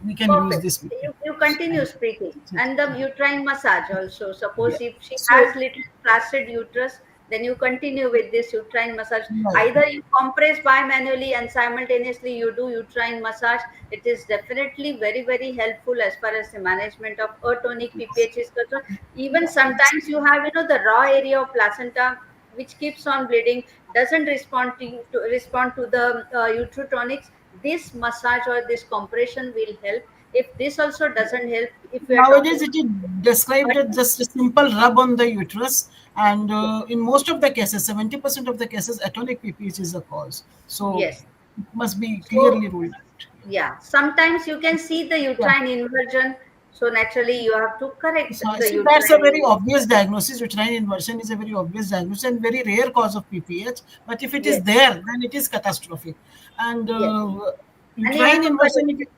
we can use Perfect. this method. You continue And speaking. And the uterine massage also. Suppose yeah. if she So has little flaccid uterus, then you continue with this uterine massage. yeah, Either you compress bimanually and simultaneously you do uterine massage. It is definitely very, very helpful as far as the management of atonic PPH is concerned. Even sometimes you have, the raw area of placenta which keeps on bleeding, doesn't respond to the uterotonics. This massage or this compression will help. If this also doesn't help, if we are nowadays talking it is described as just a simple rub on the uterus, and yes, in most of the cases, 70% of the cases, atonic PPH is the cause. So yes. it must be So clearly ruled out. yeah, sometimes you can see the Yeah. uterine inversion, so naturally you have to correct So, the see, that's a uterine very inversion. obvious diagnosis. Uterine inversion is a very obvious diagnosis and very rare cause of PPH. But if it is Yes, there, then it is catastrophic. And yes, and you have uterine to inversion, correct if it.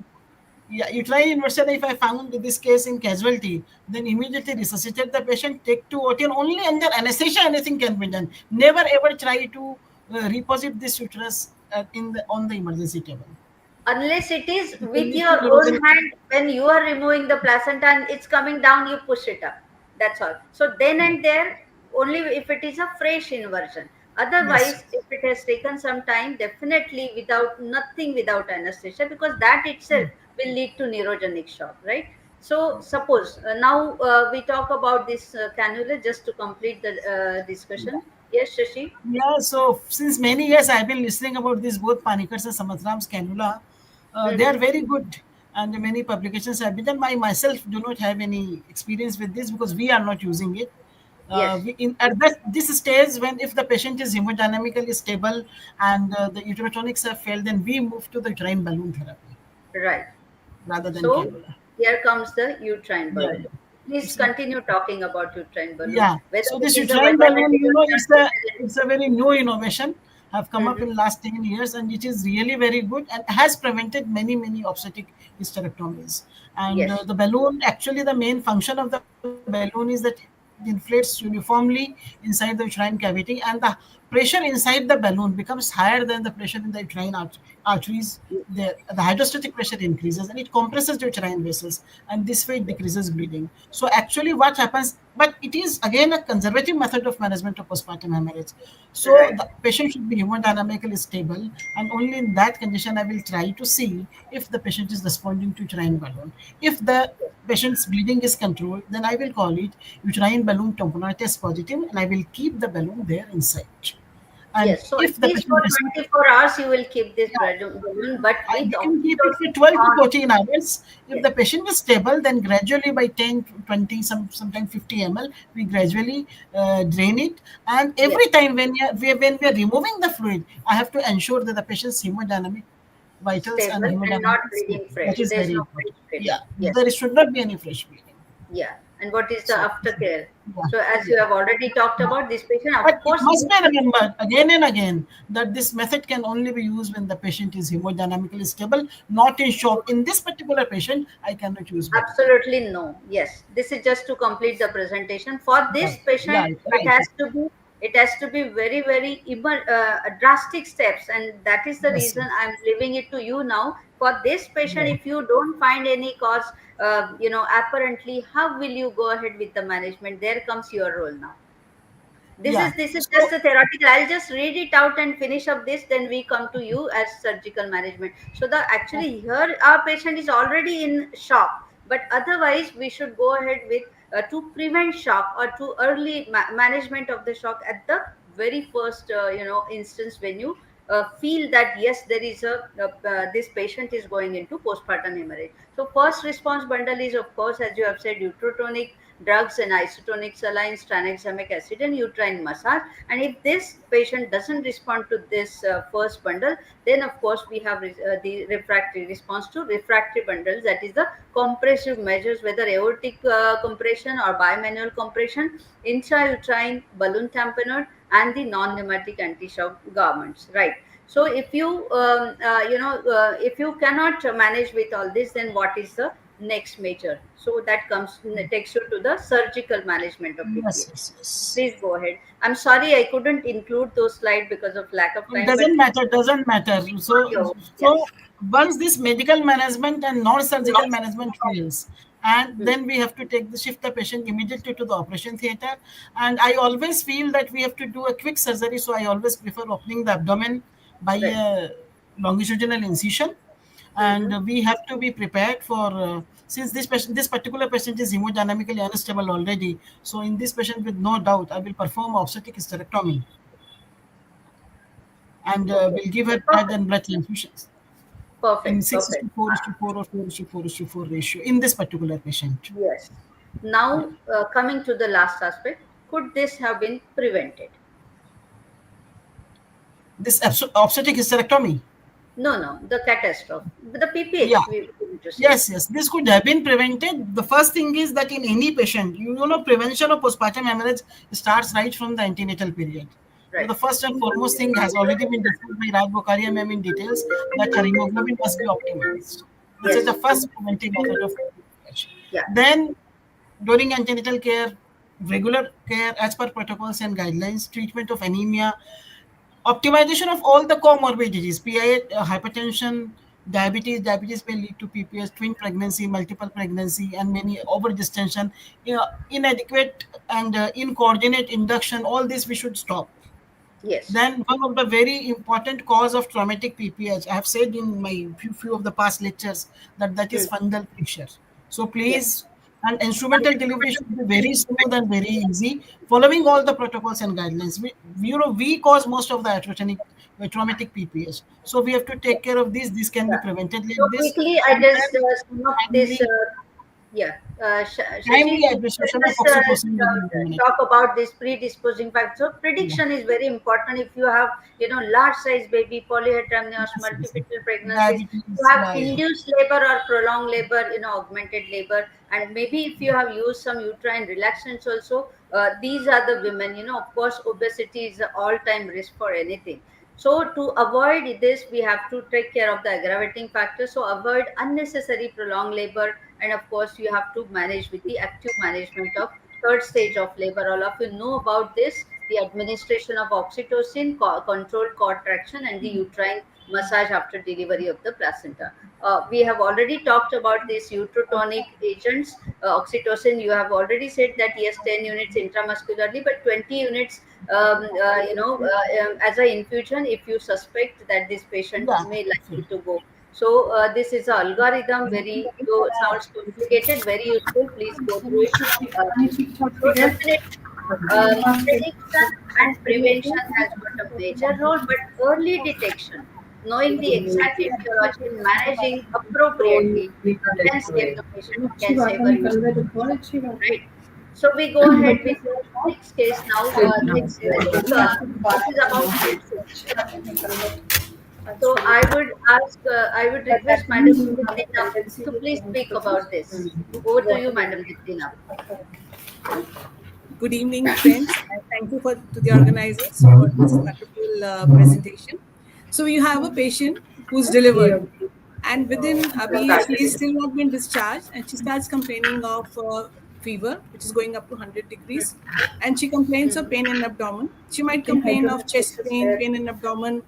yeah, uterine inversion, if I found this case in casualty, then immediately resuscitate the patient, take to OTN only under anesthesia. Anything can be done. Never ever try to reposit this uterus on the emergency table. Unless it is It will with lead to your own neurogen. hand, when you are removing the placenta and it's coming down, you push it up. That's all. So then Yeah. and there, only if it is a fresh inversion. Otherwise, Yes. if it has taken some time, definitely without nothing, without anesthesia, because that itself will lead to neurogenic shock, right? So suppose now we talk about this cannula just to complete the discussion. Yes, Shashi. Yeah, so since many years I've been listening about this both Panikars and Samatram's cannula. They are Mm-hmm. very good, and many publications have been done. I myself do not have any experience with this because we are not using it. Yes, At this stage, when if the patient is hemodynamically stable and the uterotonics have failed, then we move to the uterine balloon therapy right. rather than So cannula. here comes the uterine Yeah, balloon. yeah. Please It's, continue talking about uterine balloon, Yeah. whether So it this is a uterine balloon, maternity it's ultrasound, a very new innovation have come up Mhm. in last 10 years, and it is really very good and has prevented many obstetric hysterectomies. And Yes, the balloon, actually the main function of the balloon is that it inflates uniformly inside the uterine cavity, and the pressure inside the balloon becomes higher than the pressure in the uterine arteries. The hydrostatic pressure increases and it compresses the uterine vessels, and this way it decreases bleeding. So actually what happens, but it is again a conservative method of management of postpartum hemorrhage. So right. the patient should be hemodynamically stable, and only in that condition I will try to see if the patient is responding to uterine balloon. If the patient's bleeding is controlled, then I will call it uterine balloon tamponade test positive, and I will keep the balloon there inside. And Yes, so at if the least for patient receives, 24 hours you will keep this yeah, balloon, but with we can keep it for oxytocin 12 to on. 14 hours. If Yes, the patient is stable, then gradually by 10, 20, sometimes 50 ml, we gradually drain it. And yes, every time when we are removing the fluid, I have to ensure that the patient's hemodynamic vitals and stable and not hemodynamic is stable. bleeding That fresh. is There's very no important. fresh bleeding. Yeah, Yes, there should not be any fresh bleeding. yeah. And what is the So, aftercare? yeah, So as you yeah. have already talked about this patient, of But it course, must needs be to be remembered again and again that this method can only be used when the patient is hemodynamically stable, not in shock. In this particular patient, I cannot use balloon. absolutely no. Yes, this is just to complete the presentation. For this Right, patient, right, it right. has to be very drastic steps, and that is the Yes, reason yes. I'm leaving it to you now. For this patient, Yeah, if you don't find any cause, apparently, how will you go ahead with the management? There comes your role now. this yeah. is this is just So a theoretical. I'll just read it out and finish up this, then we come to you as surgical management. So the actually here our patient is already in shock, but otherwise we should go ahead with to prevent shock or to early management of the shock at the very first instance when you feel that yes, there is this patient is going into postpartum hemorrhage. So first response bundle is, of course, as you have said, uterotonic drugs and isotonic saline, tranexamic acid, and uterine massage. And if this patient doesn't respond to this first bundle, then of course we have the refractory response to refractory bundles. That is the compressive measures, whether aortic compression or bimanual compression, intrauterine balloon tamponade, and the non-pneumatic anti-shock garments. Right. So if you cannot manage with all this, then what is the next major? So that comes takes you to the surgical management of yes, PPH. yes, yes. Please go ahead. I'm sorry I couldn't include those slides because of lack of It time, but doesn't matter, doesn't matter. yeah. So once this medical management and non-surgical management fails, and Hmm. then we have to take the shift the patient immediately to the operation theater. And I always feel that we have to do a quick surgery, so I always prefer opening the abdomen by Right. a longitudinal incision. Mm-hmm. And we have to be prepared for since this particular patient is hemodynamically unstable already. So in this patient, with no doubt, I will perform obstetric hysterectomy and Okay. will give her blood Perfect. and blood transfusions in Perfect. 6 is Perfect. to 4 is to 4 or 4 is to 4 is to 4 ratio in this particular patient. Yes. Yeah. Now, coming to the last aspect, could this have been prevented? This obstetric hysterectomy. No, no, the catastrophe, the Yeah. PPH. We need to say. Yes, yes. This could have been prevented. The first thing is that in any patient, prevention of postpartum hemorrhage starts right from the antenatal period. So Right. the first and foremost thing has already been discussed by Raj Bokaria ma'am in details that her hemoglobin must be optimized. This is Yes. the first preventive method of PPH. Yeah. Then during antenatal care, regular care as per protocols and guidelines, treatment of anemia, optimization of all the comorbidities, PI, hypertension, diabetes may lead to PPS, twin pregnancy, multiple pregnancy, and many overdistension, inadequate and incoordinate induction. All this we should stop. Yes. Then one of the very important cause of traumatic PPH, I have said in my few of the past lectures that that is Hmm. fungal fissure. So Yes. please, and instrumental delivery should be very smooth and very easy, following all the protocols and guidelines. We cause most of the iatrogenic traumatic PPH. So we have to take care of this. This can be Yeah. prevented So like this. quickly, I And just then sum up this. timely, Yeah, Shashi, timely let administration of us oxytocin within the community. talk about this predisposing factor. So Yeah. prediction is very important. If you have, large size baby, polyhydramnios, Yes, yes, yes. multiple pregnancies, you Diabetes, have yeah, yeah. induced labor or prolonged labor, augmented labor, and maybe if you have used some uterine relaxants also, these are the women. Of course, obesity is an all-time risk for anything. So to avoid this, we have to take care of the aggravating factors. So avoid unnecessary prolonged labor, and of course, you have to manage with the active management of third stage of labor. All of you know about this: the administration of oxytocin, controlled contraction, and the uterine massage after delivery of the placenta. We have already talked about these uterotonic agents. Oxytocin, you have already said that yes, 10 units intramuscularly, but 20 units as an infusion if you suspect that this patient Yeah, may likely absolutely. to go. So this is a algorithm, very though sounds complicated, very useful. Please go through it. So definitely, prediction and prevention has got a major role, but early detection, knowing the exact etiology, and managing appropriately, can save the patient, can save a life. Right. So we go ahead with the next case now. This I think this is about sepsis. So I would request Madam Nitina to please speak about this. Over to you, Madam Nitina. Good evening, friends, and thank you to the organizers for this wonderful presentation. So you have a patient who's delivered, and within she is still not been discharged, and she starts complaining of fever, which is going up to 100 degrees, and she complains of pain in abdomen. She might complain of chest pain, pain in abdomen.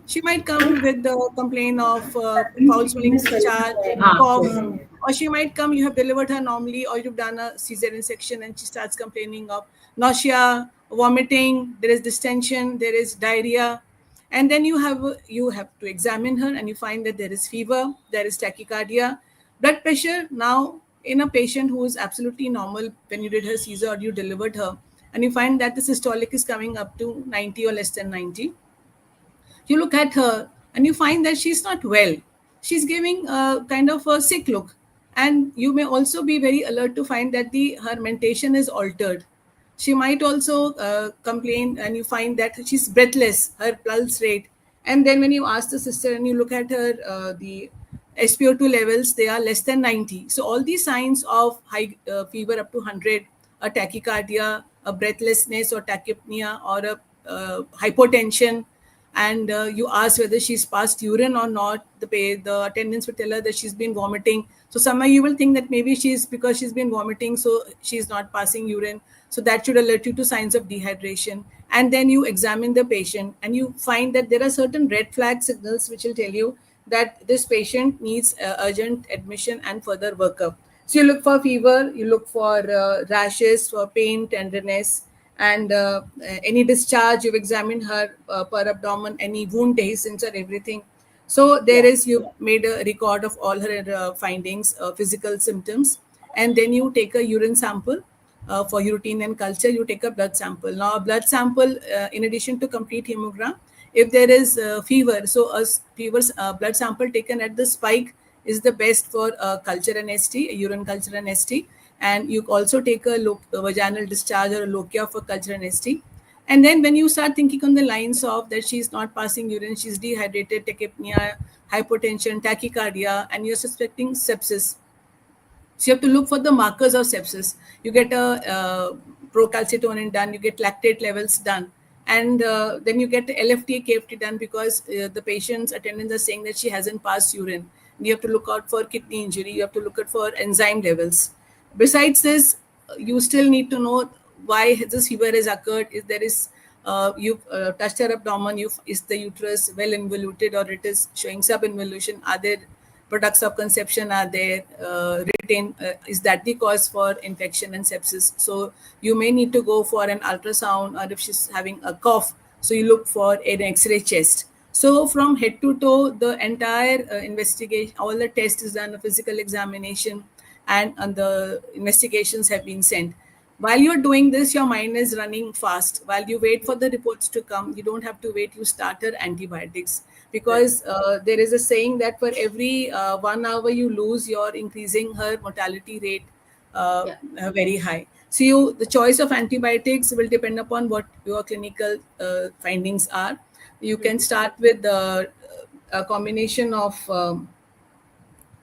She might come with the complaint of foul smelling discharge, cough, or she might come, you have delivered her normally, or you've done a cesarean section and she starts complaining of nausea, vomiting, there is distension, there is diarrhea. And then you have to examine her and you find that there is fever, there is tachycardia, blood pressure. Now, in a patient who is absolutely normal when you did her Caesar or you delivered her, and you find that the systolic is coming up to 90 or less than 90, you look at her and you find that she's not well. She's giving a kind of a sick look. And you may also be very alert to find that her mentation is altered. She might also complain, and you find that she's breathless, her pulse rate. And then when you ask the sister and you look at her, the SpO2 levels, they are less than 90. So all these signs of high fever up to 100, a tachycardia, a breathlessness or tachypnea, or a hypotension, and you ask whether she's passed urine or not, the attendants will tell her that she's been vomiting. So somewhere you will think that maybe because she's been vomiting, so she's not passing urine. So that should alert you to signs of dehydration. And then you examine the patient and you find that there are certain red flag signals which will tell you that this patient needs urgent admission and further workup. So you look for fever, you look for rashes, for pain, tenderness, and any discharge. You've examined her per abdomen, any wound dehiscence or everything. So there Yeah. is, you made a record of all her findings, physical symptoms, and then you take a urine sample for routine and culture. You take a blood sample. Now, a blood sample, in addition to complete hemogram, if there is fever, so a blood sample taken at the spike is the best for culture and ST, urine culture and ST. And you also take a vaginal discharge or a lochia for culture and ST. And then when you start thinking on the lines of that she's not passing urine, she's dehydrated, tachypnea, hypotension, tachycardia, and you're suspecting sepsis, so you have to look for the markers of sepsis. You get a procalcitonin done, you get lactate levels done, and then you get LFT, KFT done, because the patient's attendants are saying that she hasn't passed urine. And you have to look out for kidney injury. You have to look out for enzyme levels. Besides this, you still need to know why this fever has occurred. If there is you've touched her abdomen, is the uterus well involuted or it is showing subinvolution? Are there products of conception, are there retain, is that the cause for infection and sepsis? So you may need to go for an ultrasound, or if she's having a cough, So you look for an X-ray chest. So from head to toe, the entire investigation, all the tests is done, a physical examination, and the investigations have been sent. While you're doing this, your mind is running fast. While you wait for the reports to come, you don't have to wait. You start her antibiotics, because there is a saying that for every 1 hour you lose, you're increasing her mortality rate Yeah. very high. So the choice of antibiotics will depend upon what your clinical findings are. You can start with a combination of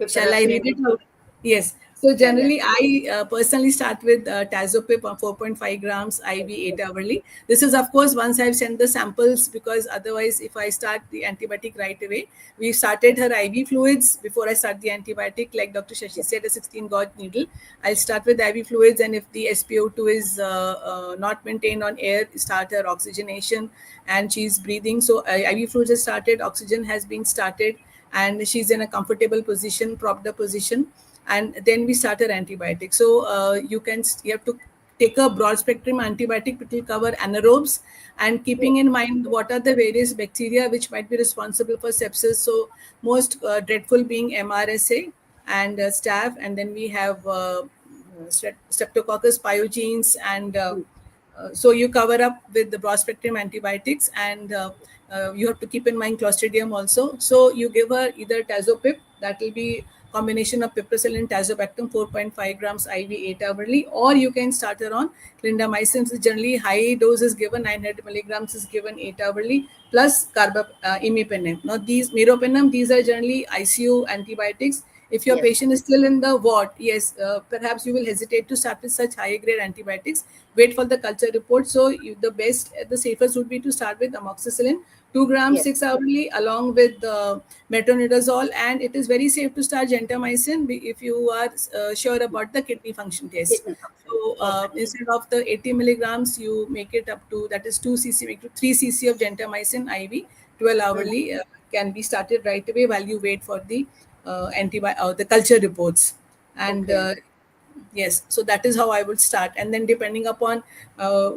shall I read Piperacillin. it out? Yes. So Yeah, yeah. generally, I personally start with Tazopip on 4.5 grams IV 8 hourly. This is, of course, once I've sent the samples, because otherwise, if I start the antibiotic right away, we started her IV fluids before I start the antibiotic. Like Dr. Shashi said, a 16 gauge needle. I'll start with IV fluids, and if the SpO2 is not maintained on air, start her oxygenation, and she's breathing. So IV fluids has started, oxygen has been started, and she's in a comfortable position, propped up position, and then we start her antibiotic. So you have to take a broad spectrum antibiotic. It will cover anaerobes, and keeping in mind what are the various bacteria which might be responsible for sepsis. So most dreadful being MRSA and staph, and then we have Streptococcus pyogenes, and so you cover up with the broad spectrum antibiotics, and you have to keep in mind Clostridium also. So you give her either Tazopip, that will be combination of piperacillin tazobactam 4.5 grams IV 8 hourly, or you can start her on clindamycin. So generally high dose is given, 900 milligrams is given 8 hourly, plus imipenem. Now these meropenem, these are generally ICU antibiotics. If your Yes. patient is still in the ward, yes, perhaps you will hesitate to start with such high grade antibiotics. Wait for the culture report. So the best, the safest would be to start with amoxicillin, 2 grams Yes. 6 hourly, along with metronidazole. And it is very safe to start gentamicin if you are sure about the kidney function test. Kidney function. So Perfect. instead of the 80 milligrams, you make it up to, that is 2 cc, make to 3 cc of gentamicin IV 12 hourly, can be started right away while you wait for the the culture reports. And Okay. yes, so that is how I would start. And then depending upon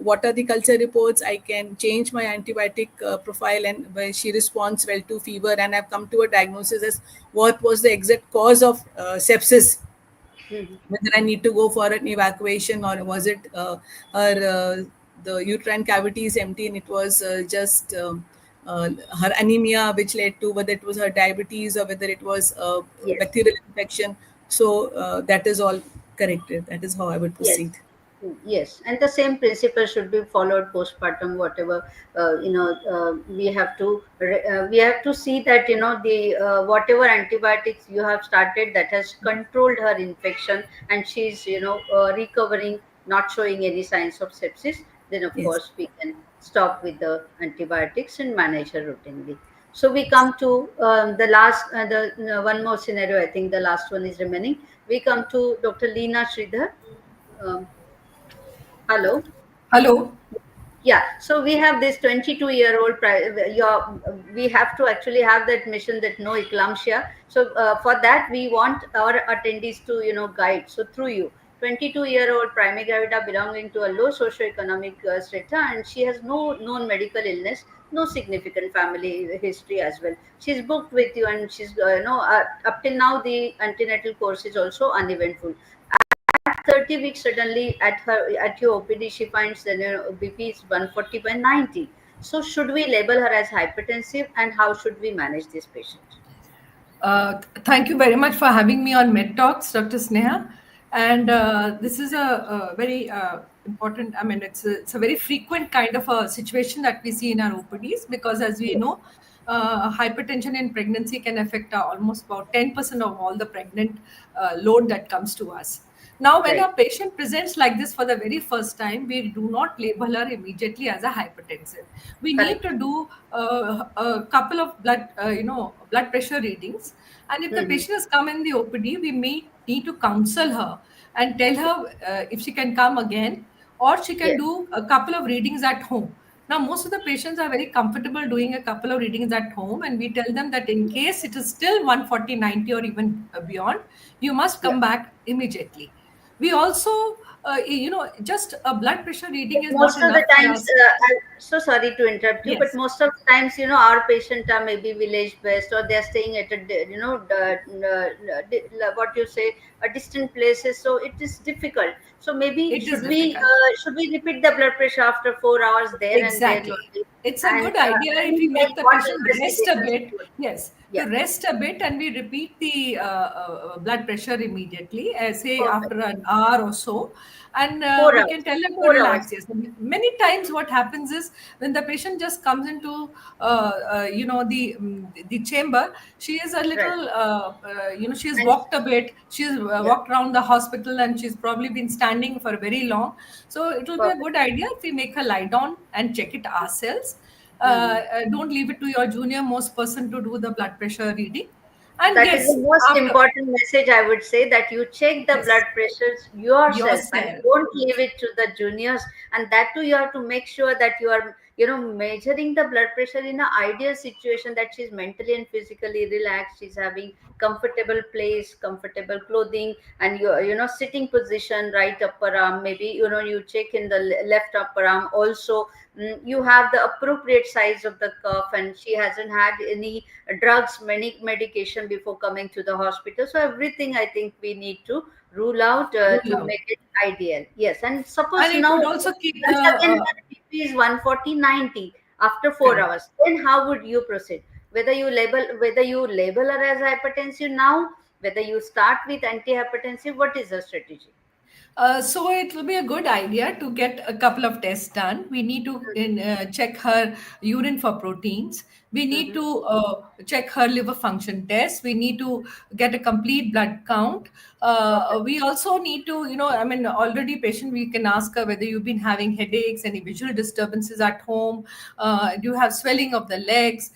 what are the culture reports, I can change my antibiotic profile, and where she responds well to fever, and I've come to a diagnosis as what was the exact cause of sepsis, whether I need to go for an evacuation, or was it her the uterine cavity is empty and it was just her anemia which led to, whether it was her diabetes or whether it was Yes. bacterial infection. So that is all corrected. That is how I would Yes. proceed. Yes, and the same principle should be followed postpartum. Whatever we have to see that the whatever antibiotics you have started, that has controlled her infection, and she's recovering, not showing any signs of sepsis. Then of Yes. course we can stop with the antibiotics and manage her routinely. So we come to the last, one more scenario. I think the last one is remaining. We come to Dr. Leena Sridhar. Um, Hello. Hello. Yeah, so we have this 22-year-old. We have to actually have that mission, that no eclampsia. So for that, we want our attendees to guide. So through you, 22-year-old primary gravida belonging to a low socioeconomic strata, and she has no known medical illness, no significant family history as well. She's booked with you, and she's up till now the antenatal course is also uneventful. 30 weeks, suddenly at your OPD she finds that BP is 140 by 90. So should we label her as hypertensive, and how should we manage this patient? Thank you very much for having me on Med Talks, Dr. Sneha. And this is a very important, I mean, it's a very frequent kind of a situation that we see in our OPDs, because as we know, hypertension in pregnancy can affect almost about 10% of all the pregnant load that comes to us. Now, when Right. a patient presents like this for the very first time, we do not label her immediately as a hypertensive. We need Correct. to do a couple of blood pressure readings. And if the Hmm. patient has come in the OPD, we may need to counsel her and tell her if she can come again, or she can Yes. do a couple of readings at home. Now, most of the patients are very comfortable doing a couple of readings at home, and we tell them that in case it is still 140, 90, or even beyond, you must Yeah. come back immediately. We also just a blood pressure reading is not Most of the enough for times, us. I'm so sorry to interrupt you, but Yes, most of the times, our patient are maybe village based, or they're staying at what you say, a distant places. So it is difficult. So maybe it is difficult. should we repeat the blood pressure after 4 hours there and then Exactly. only? It's a And good idea I if we mean, make like the what patient rest a investigations bit. to do? Yes, to Yeah, rest a bit, and we repeat the blood pressure immediately, say perfect. after an hour or so. And Four we can hours. tell them to 4 hours. relax. Yes. Many times, what happens is when the patient just comes into, the chamber, she is a Right. little, she's And walked a bit. She's yeah, walked around the hospital, and she's probably been standing for very long. So it will be a perfect. good idea if we make her lie down and check it ourselves. Hmm. Don't leave it to your junior most person to do the blood pressure reading. And That is the yes, most after, important message, I would say, that you check the blood yes, pressures yourself and yourself. don't leave it to the juniors. And that too, you have to make sure that you are, measuring the blood pressure in an ideal situation, that she's mentally and physically relaxed, she's having comfortable place, comfortable clothing, and sitting position, right upper arm, maybe, you check in the left upper arm also. You have the appropriate size of the cuff, and she hasn't had any drugs, many medication before coming to the hospital. So everything, I think, we need to rule out Rule to out. make it ideal. Yes, and And suppose it now would also keep the, once again the BP is 140/90 after 4 hours, correct. then how would you proceed? Whether you label her as hypertensive now, whether you start with antihypertensive, what is the strategy? So it will be a good idea to get a couple of tests done. We need to check her urine for proteins. We need Mhm. to check her liver function test. We need to get a complete blood count. Perfect. We also need to, I mean, already patient, we can ask her whether you've been having headaches, any visual disturbances at home, do you have swelling of the legs,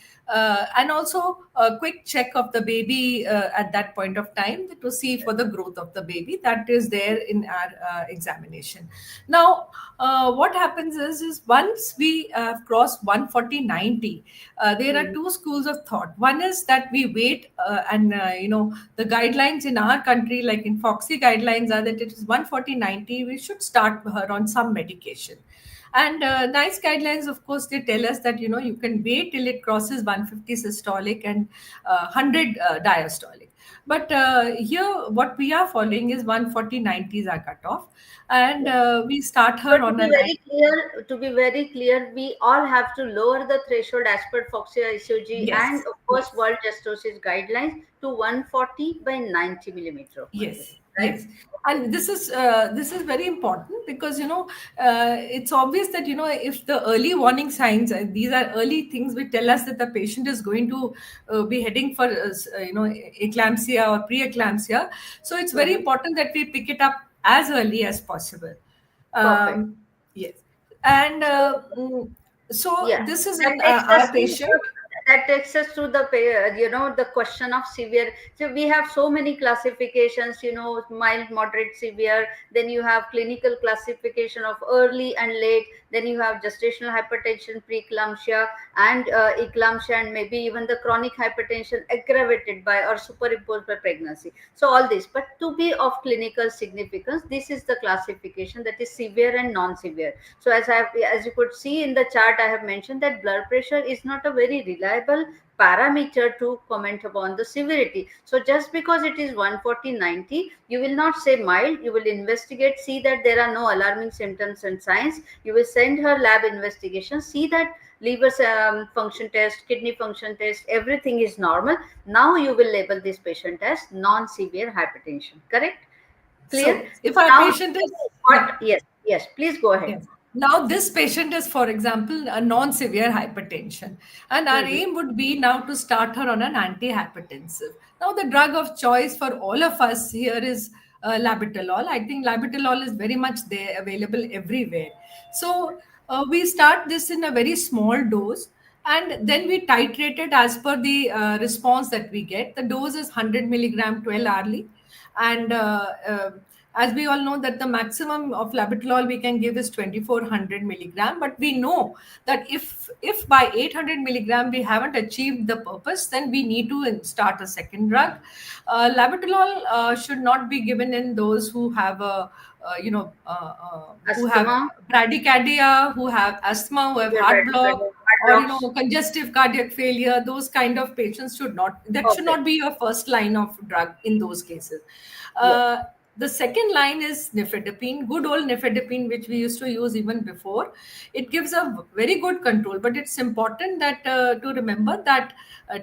and also a quick check of the baby at that point of time to see for the growth of the baby. That is there in our examination. Now, what happens is once we have crossed 140/90, there are Mhm. two schools of thought. One is that we wait, and the guidelines in our country, like in Foxy guidelines, are that it is 140/90. We should start her on some medication. And NICE guidelines, of course, they tell us that you can wait till it crosses 150 systolic and 100 diastolic. But here, what we are following is 140/90 is our cutoff, and Yeah. we start So her on an. to be very clear, we all have to lower the threshold as per Foxy ICOG and Yes, of course yes. World Testosterone guidelines to 140/90 millimeter of Yes, mercury, right? yes, and this is very important because it's obvious that if the early warning signs, these are early things which tell us that the patient is going to be heading for eclampsia or preeclampsia. So it's very Mhm. important that we pick it up as early as possible. Perfect. Yes, and So so yeah, this is that in takes us our to patient. the the question of severe. So we have so many classifications, mild, moderate, severe. Then you have clinical classification of early and late. Then you have gestational hypertension, preeclampsia, and eclampsia, and maybe even the chronic hypertension aggravated by or superimposed by pregnancy. So all this, but to be of clinical significance, this is the classification, that is severe and non-severe. So as you could see in the chart, I have mentioned that blood pressure is not a very reliable parameter to comment upon the severity. So just because it is 140/90, you will not say mild. You will investigate, see that there are no alarming symptoms and signs. You will send her lab investigation, see that liver function test, kidney function test, everything is normal. Now you will label this patient as non-severe hypertension. Correct? Clear? So if our Now, patient is, yeah. what? Yes, yes. Please go ahead. Yes. Now, this patient is, for example, a non-severe hypertension, and our Mhm. aim would be now to start her on an antihypertensive. Now, the drug of choice for all of us here is labetalol. I think labetalol is very much there, available everywhere. So we start this in a very small dose, and then we titrate it as per the response that we get. The dose is 100 milligram 12 hourly, and as we all know that the maximum of labetalol we can give is 2400 milligram, but we know that if by 800 milligram we haven't achieved the purpose, then we need to start a second drug. Labetalol should not be given in those who have a who have Asthma, bradycardia, who have asthma, who have severe heart block, heart or blocks. congestive cardiac failure. Those kind of patients should Okay. not be your first line of drug in those cases. Yes. The second line is nifedipine, good old nifedipine, which we used to use even before. It gives a very good control, but it's important that to remember that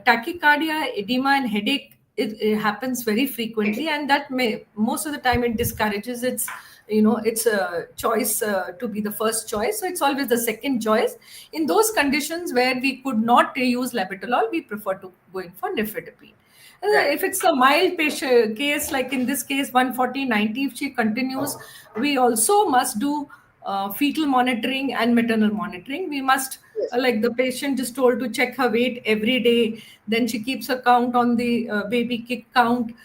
tachycardia, edema, and headache, it happens very frequently, and that may most of the time it discourages its a choice to be the first choice, so it's always the second choice. In those conditions where we could not use labetalol, we prefer to going for nifedipine. Right. If it's a mild patient case, like in this case 140/90, if she continues, we also must do fetal monitoring and maternal monitoring. We must, Yes. like the patient is told to check her weight every day, then she keeps a count on the baby kick count.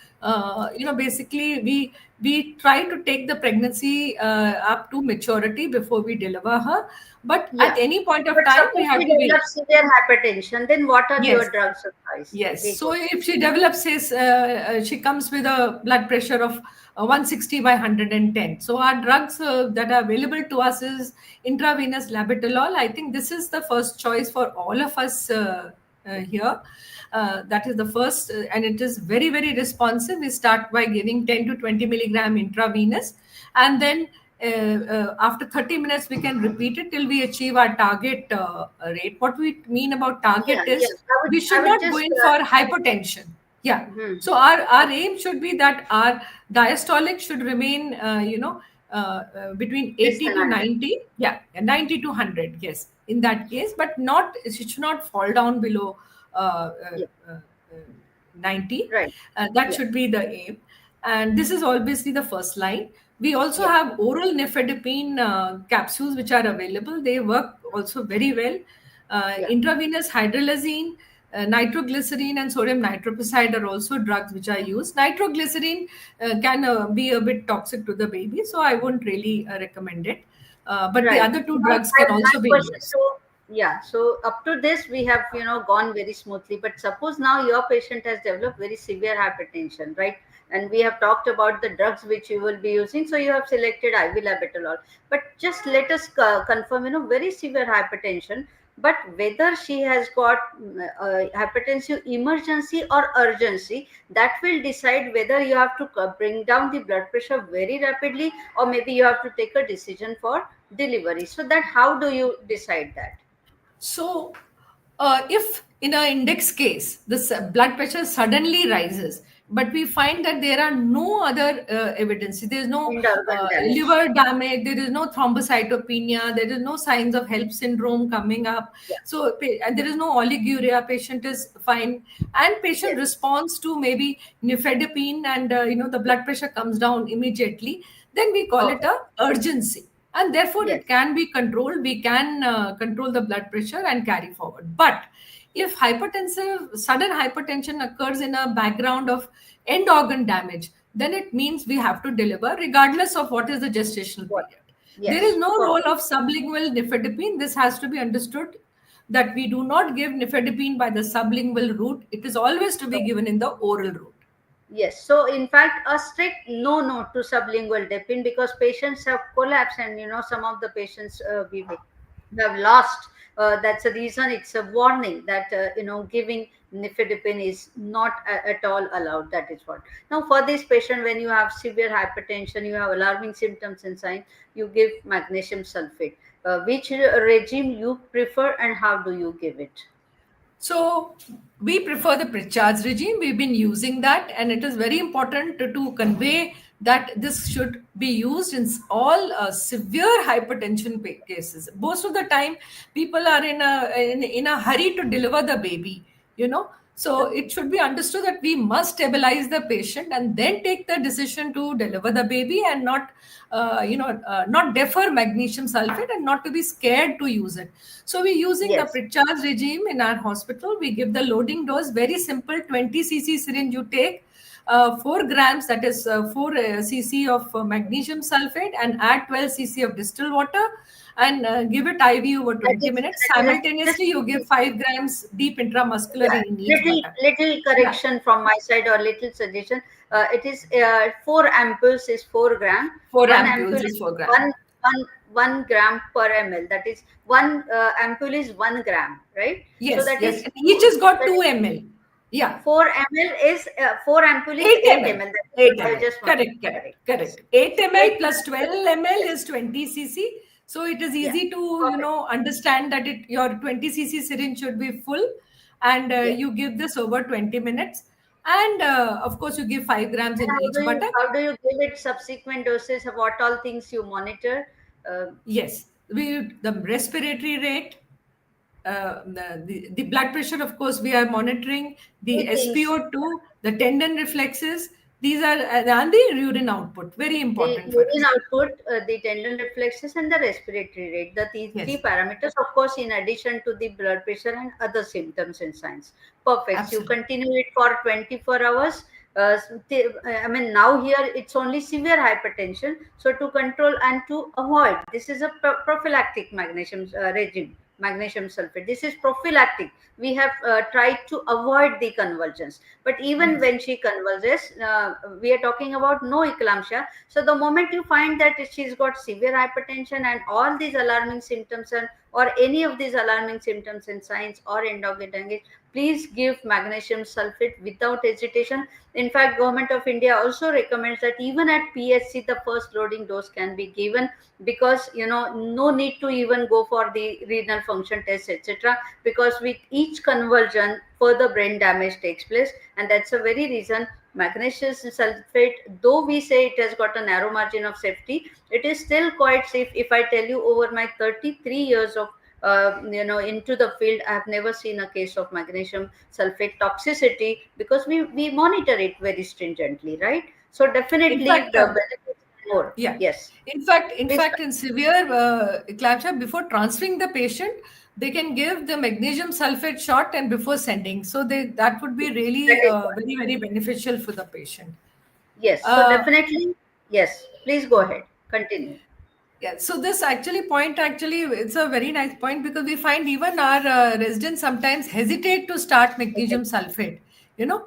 Basically we try to take the pregnancy up to maturity before we deliver her, but Yeah. at any point of But time we suppose have we to be. develop severe hypertension, then what are Yes. your drugs of choice? Yes. Take So over. if she develops, says she comes with a blood pressure of 160/110. So our drugs that are available to us is intravenous labetalol. I think this is the first choice for all of us here. That is the first, and it is very, very responsive. We start by giving 10 to 20 milligram intravenous, and then after 30 minutes we can repeat it till we achieve our target rate. What we mean about target Yeah, yeah. is we I should would not go just in for hypertension. Yeah. hmm. So our aim should be that our diastolic should remain between Less 80 than to 100. 90. Yeah, 90 to 100. Yes, in that case, but not, it should not fall down below uh, uh, Yeah. uh, 90. Right. That Yeah. should be the aim. And this is obviously the first line. We also Yeah. have oral nifedipine capsules which are available. They work also very well. Yeah. Intravenous hydralazine, nitroglycerine, and sodium nitroprusside are also drugs which are used. Nitroglycerine can be a bit toxic to the baby, so I won't really recommend it. But the Right. other two Now, drugs can my also be question. used. So, yeah. So up to this, we have gone very smoothly. But suppose now your patient has developed very severe hypertension, right? And we have talked about the drugs which you will be using. So you have selected IV labetalol. But just let us confirm, very severe hypertension. But whether she has got hypertensive emergency or urgency, that will decide whether you have to bring down the blood pressure very rapidly, or maybe you have to take a decision for delivery. So that how do you decide that? So, if in an index case, the blood pressure suddenly rises, but we find that there are no other evidence, there is no End organ damage. liver damage, there is no thrombocytopenia, there is no signs of HELP syndrome coming up. Yeah. So, and there is no oliguria, patient is fine, and patient Yes. responds to maybe nifedipine, and the blood pressure comes down immediately. Then we call it Okay. a urgency, and therefore Yes. it can be controlled. We can control the blood pressure and carry forward. But if sudden hypertension occurs in a background of end organ damage, then it means we have to deliver regardless of what is the gestational What? period. There is Yes. no role Perfect. of sublingual nifedipine. This has to be understood, that we do not give nifedipine by the sublingual route. It is always to be No. given in the oral route. Yes. So in fact, a strict no to sublingual depin, because patients have collapsed, and some of the patients we have lost. That's a reason. It's a warning that giving nifedipine is not at all allowed. That is what. Now for this patient, when you have severe hypertension, you have alarming symptoms and signs, you give magnesium sulfate. Which regime you prefer, and how do you give it? So we prefer the Pritchard's regime. We've been using that, and it is very important to convey that this should be used in all severe hypertension cases. Most of the time, people are in a hurry to deliver the baby. So it should be understood that we must stabilize the patient and then take the decision to deliver the baby, and not defer magnesium sulfate, and not to be scared to use it. So we're using the Yes. Pritchard's regime in our hospital. We give the loading dose, very simple, 20 cc syringe you take, 4 grams, that is 4 cc of magnesium sulfate, and add 12 cc of distilled water, and give it IV over That 20 is, minutes. that is Simultaneously, you give 5 grams deep intramuscular yeah, in each little buttock. little Yeah. correction from my side, or little suggestion. It is 4 ampoules is 4 gram. 4 One ampules ampoule is is 4 gram. one gram per ml. That is one ampoule is 1 gram, right? So Yes, that yes. is And each has got that 2 is ml. Yeah. 4 ml is 4 ampoules is 8 8 ml. ml. That is 8 what I ml. just wanted Correct, to correct, correct. Yes. correct. 8 8 ml plus 12 ml is 20 cc. So it is Yeah. easy to, Perfect. understand that your 20 cc syringe should be full, and Yeah. you give this over 20 minutes. And of course, you give 5 grams And in each buttock. how do you give it subsequent doses? What all things you monitor? Uh, Yes, the respiratory rate, the blood pressure, of course, we are monitoring, the Two things. SpO2, the tendon reflexes. These are, and the urine output, very The important for urine us. output, the tendon reflexes, and the respiratory rate. The three Yes, parameters, of course, in addition to the blood pressure and other symptoms and signs. Perfect. So you absolutely. continue it for 24 hours. I mean, now here it's only severe hypertension. So to control and to avoid, this is a prophylactic magnesium regime. Magnesium sulfate. This is prophylactic. We have tried to avoid the convulsions. But even Yes, when she convulses, we are talking about no eclampsia. So the moment you find that she's got severe hypertension and all these alarming symptoms, and or any of these alarming symptoms and signs or endocrine, please give magnesium sulfate without hesitation. In fact, Government of India also recommends that even at PSC, the first loading dose can be given, because no need to even go for the renal function test, etc., because with each convulsion further brain damage takes place. And that's the very reason magnesium sulfate, though we say it has got a narrow margin of safety, it is still quite safe. If I tell you, over my 33 years of into the field, I have never seen a case of magnesium sulfate toxicity, because we monitor it very stringently, right? So in definitely fact, the benefits more. yeah. Yes, In please. fact, in severe eclampsia, before transferring the patient, they can give the magnesium sulfate shot and before sending. So that would be That really is what. very, very beneficial for the patient. Yes, so Uh, definitely. Yes, please go ahead, continue. Yeah, so this actually, it's a very nice point, because we find even our residents sometimes hesitate to start magnesium sulfate,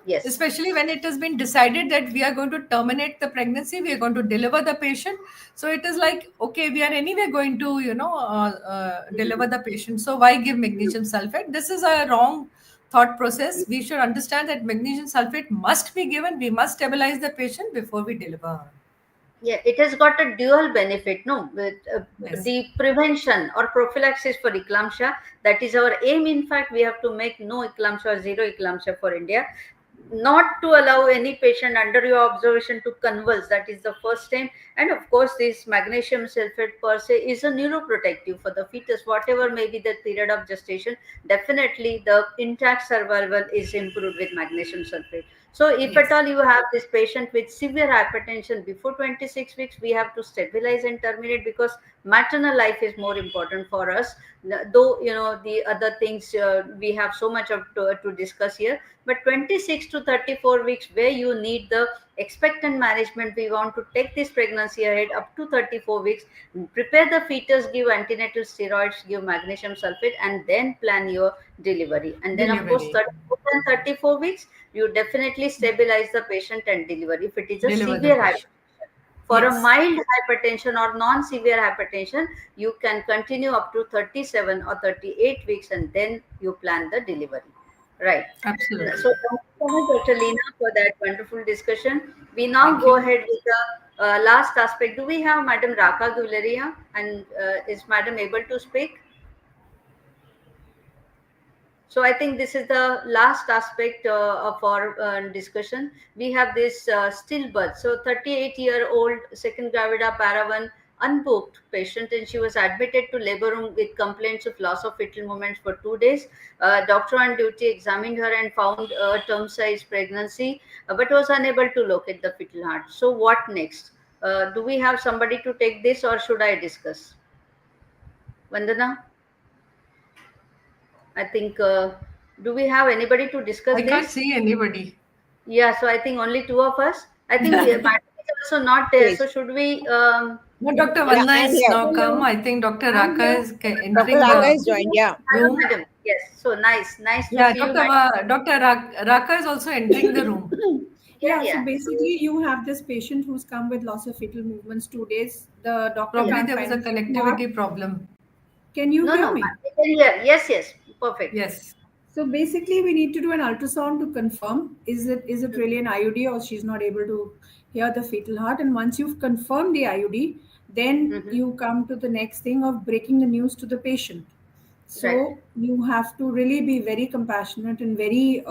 Yes. especially when it has been decided that we are going to terminate the pregnancy, we are going to deliver the patient. So it is like, okay, we are anyway going to, deliver the patient. So why give magnesium sulfate? This is a wrong thought process. We should understand that magnesium sulfate must be given. We must stabilize the patient before we deliver her. Yeah, it has got a dual benefit, no? With Yes, the prevention or prophylaxis for eclampsia, that is our aim. In fact, we have to make no eclampsia or zero eclampsia for India. Not to allow any patient under your observation to convulse. That is the first time. And of course, this magnesium sulfate per se is a neuroprotective for the fetus, whatever may be the period of gestation. Definitely, the intact survival is improved with magnesium sulfate. So if at yes, all you have this patient with severe hypertension before 26 weeks, we have to stabilize and terminate, because maternal life is more important for us. Though the other things, we have so much to discuss here, but 26 to 34 weeks, where you need the expectant management, we want to take this pregnancy ahead up to 34 weeks, prepare the fetus, give antenatal steroids, give magnesium sulfate, and then plan your delivery. And then of course delivery, 34 and 34 weeks, you definitely stabilize the patient and deliver if it is a deliver the severe patient. hypertension. For a Yes, mild hypertension or non-severe hypertension, you can continue up to 37 or 38 weeks, and then you plan the delivery. Right. absolutely. So thank you so much, Dr. Leena, for that wonderful discussion. We now Thank go you. ahead with the last aspect. Do we have Madam Raka Guleria? And is Madam able to speak? So I think this is the last aspect of our discussion. We have this stillbirth. So 38-year-old second gravida para 1 unbooked patient, and she was admitted to labor room with complaints of loss of fetal movements for 2 days. Doctor on duty examined her and found a term size pregnancy, but was unable to locate the fetal heart. So what next? Do we have somebody to take this, or should I discuss? Vandana? I think, do we have anybody to discuss I can't this? see anybody. Yeah, so I think only two of us. I think Madam is also not there. Yes. So should we? No, Dr. Yeah, Vanna I am is here. now come. Hello, I think Dr. I'm Raka here. is Dr. entering Raka the is joined. Yeah. Hello, room. Madam. Yes. So nice to Yeah, see you, Madam. Dr. Raka is also entering the room. Yeah, Yeah, so yeah. So basically, you have this patient who's come with loss of fetal movements 2 days. The doctor yeah. Probably can't there was find a the fetal heart. connectivity problem. Can you No, hear no. me? I can hear. Yes, yes. Perfect. Yes. So basically, we need to do an ultrasound to confirm is it really an IUD or she's not able to hear the fetal heart. And once you've confirmed the IUD, then Mm-hmm. you come to the next thing of breaking the news to the patient. Right. So you have to really be very compassionate and very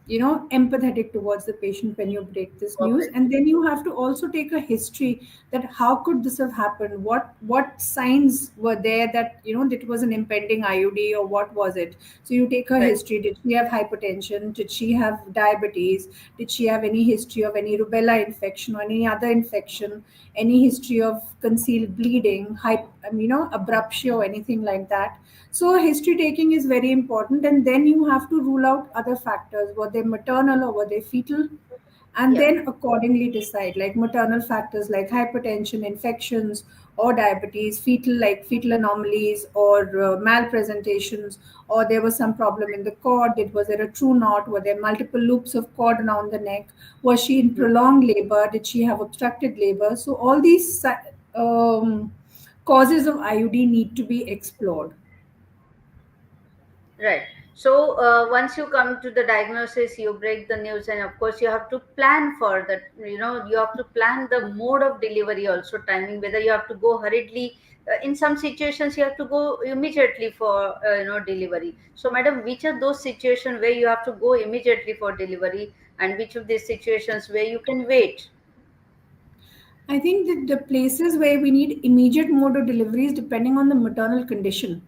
empathetic towards the patient when you break this news. Perfect. And then you have to also take a history that how could this have happened, what signs were there that that it was an impending IUD, or what was it. So you take her Right. history. Did she have hypertension? Did she have diabetes? Did she have any history of any rubella infection or any other infection? Any history of concealed bleeding, abruptio, or anything like that. So history taking is very important, and then you have to rule out other factors. Were they maternal or were they fetal? And Yeah. then accordingly decide, like maternal factors like hypertension, infections, or diabetes, fetal like fetal anomalies or malpresentations, or there was some problem in the cord. Was there a true knot? Were there multiple loops of cord around the neck? Was she in Mm. prolonged labor? Did she have obstructed labor? So all these causes of IUD need to be explored. Right. So once you come to the diagnosis, you break the news, and of course, you have to plan for that. You have to plan the mode of delivery, also timing, whether you have to go hurriedly. In some situations, you have to go immediately for delivery. So, madam, which are those situations where you have to go immediately for delivery, and which of these situations where you can wait? I think that the places where we need immediate mode of delivery is depending on the maternal condition.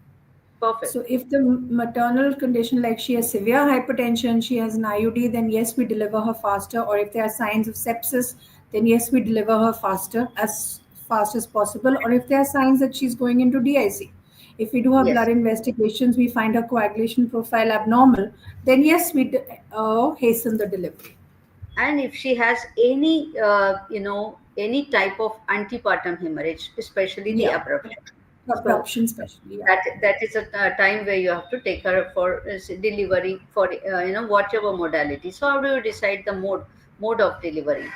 Perfect. So if the maternal condition, like she has severe hypertension, she has an IUD, then yes, we deliver her faster. Or if there are signs of sepsis, then yes, we deliver her faster, as fast as possible. Or if there are signs that she's going into DIC. If we do her Yes. blood investigations, we find her coagulation profile abnormal, then yes, we hasten the delivery. And if she has any any type of antepartum hemorrhage, especially the Yeah, abruption, so abruption especially. Yeah. that is a time where you have to take her for delivery for whatever modality. So how do you decide the mode of delivery?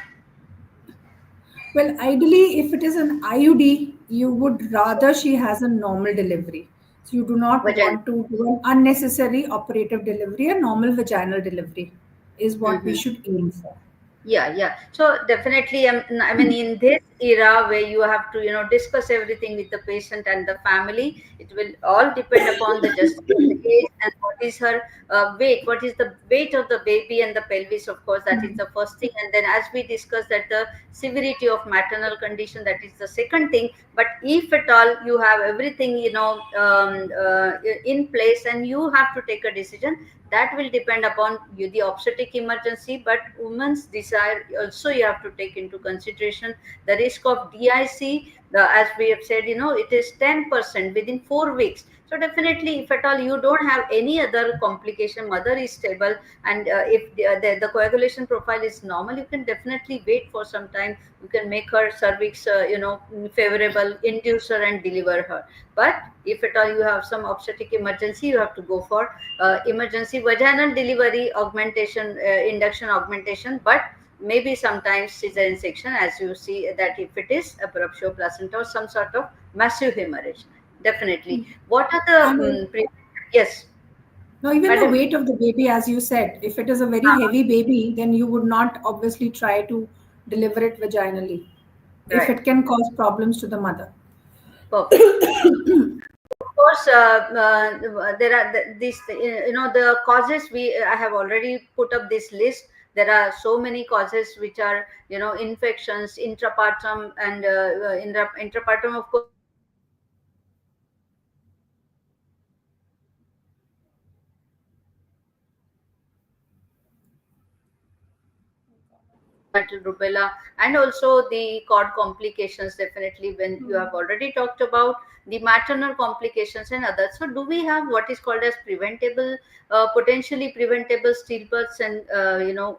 Well, ideally, if it is an IUD, you would rather she has a normal delivery. So you do not Vaginal. want to do an unnecessary operative delivery. A normal vaginal delivery is what we Hmm. should aim for. Yeah, yeah. So definitely, I mean, in this era where you have to, discuss everything with the patient and the family, it will all depend upon the just age and what is her weight, what is the weight of the baby and the pelvis. Of course, that is the first thing, and then as we discussed, that the severity of maternal condition, that is the second thing. But if at all you have everything, in place, and you have to take a decision, that will depend upon you, the obstetric emergency. But women's desire also you have to take into consideration the risk of DIC. As we have said, it is 10% within 4 weeks. So definitely, if at all you don't have any other complication, mother is stable, and if the coagulation profile is normal, you can definitely wait for some time. You can make her cervix favorable, induce her and deliver her. But if at all you have some obstetric emergency, you have to go for emergency vaginal delivery augmentation, induction augmentation. But maybe sometimes cesarean section, as you see that if it is a rupture placenta or some sort of massive hemorrhage. Definitely. What are the And yes, now, even the madam? weight of the baby, as you said, if it is a very heavy baby, then you would not obviously try to deliver it vaginally if Right. it can cause problems to the mother. Perfect. Of course, there are these, the causes. I have already put up this list. There are so many causes which are, infections, intrapartum, and intrapartum, of course, neonatal rubella, and also the cord complications, definitely, when you have already talked about the maternal complications and others. So do we have what is called as preventable, potentially preventable stillbirths, and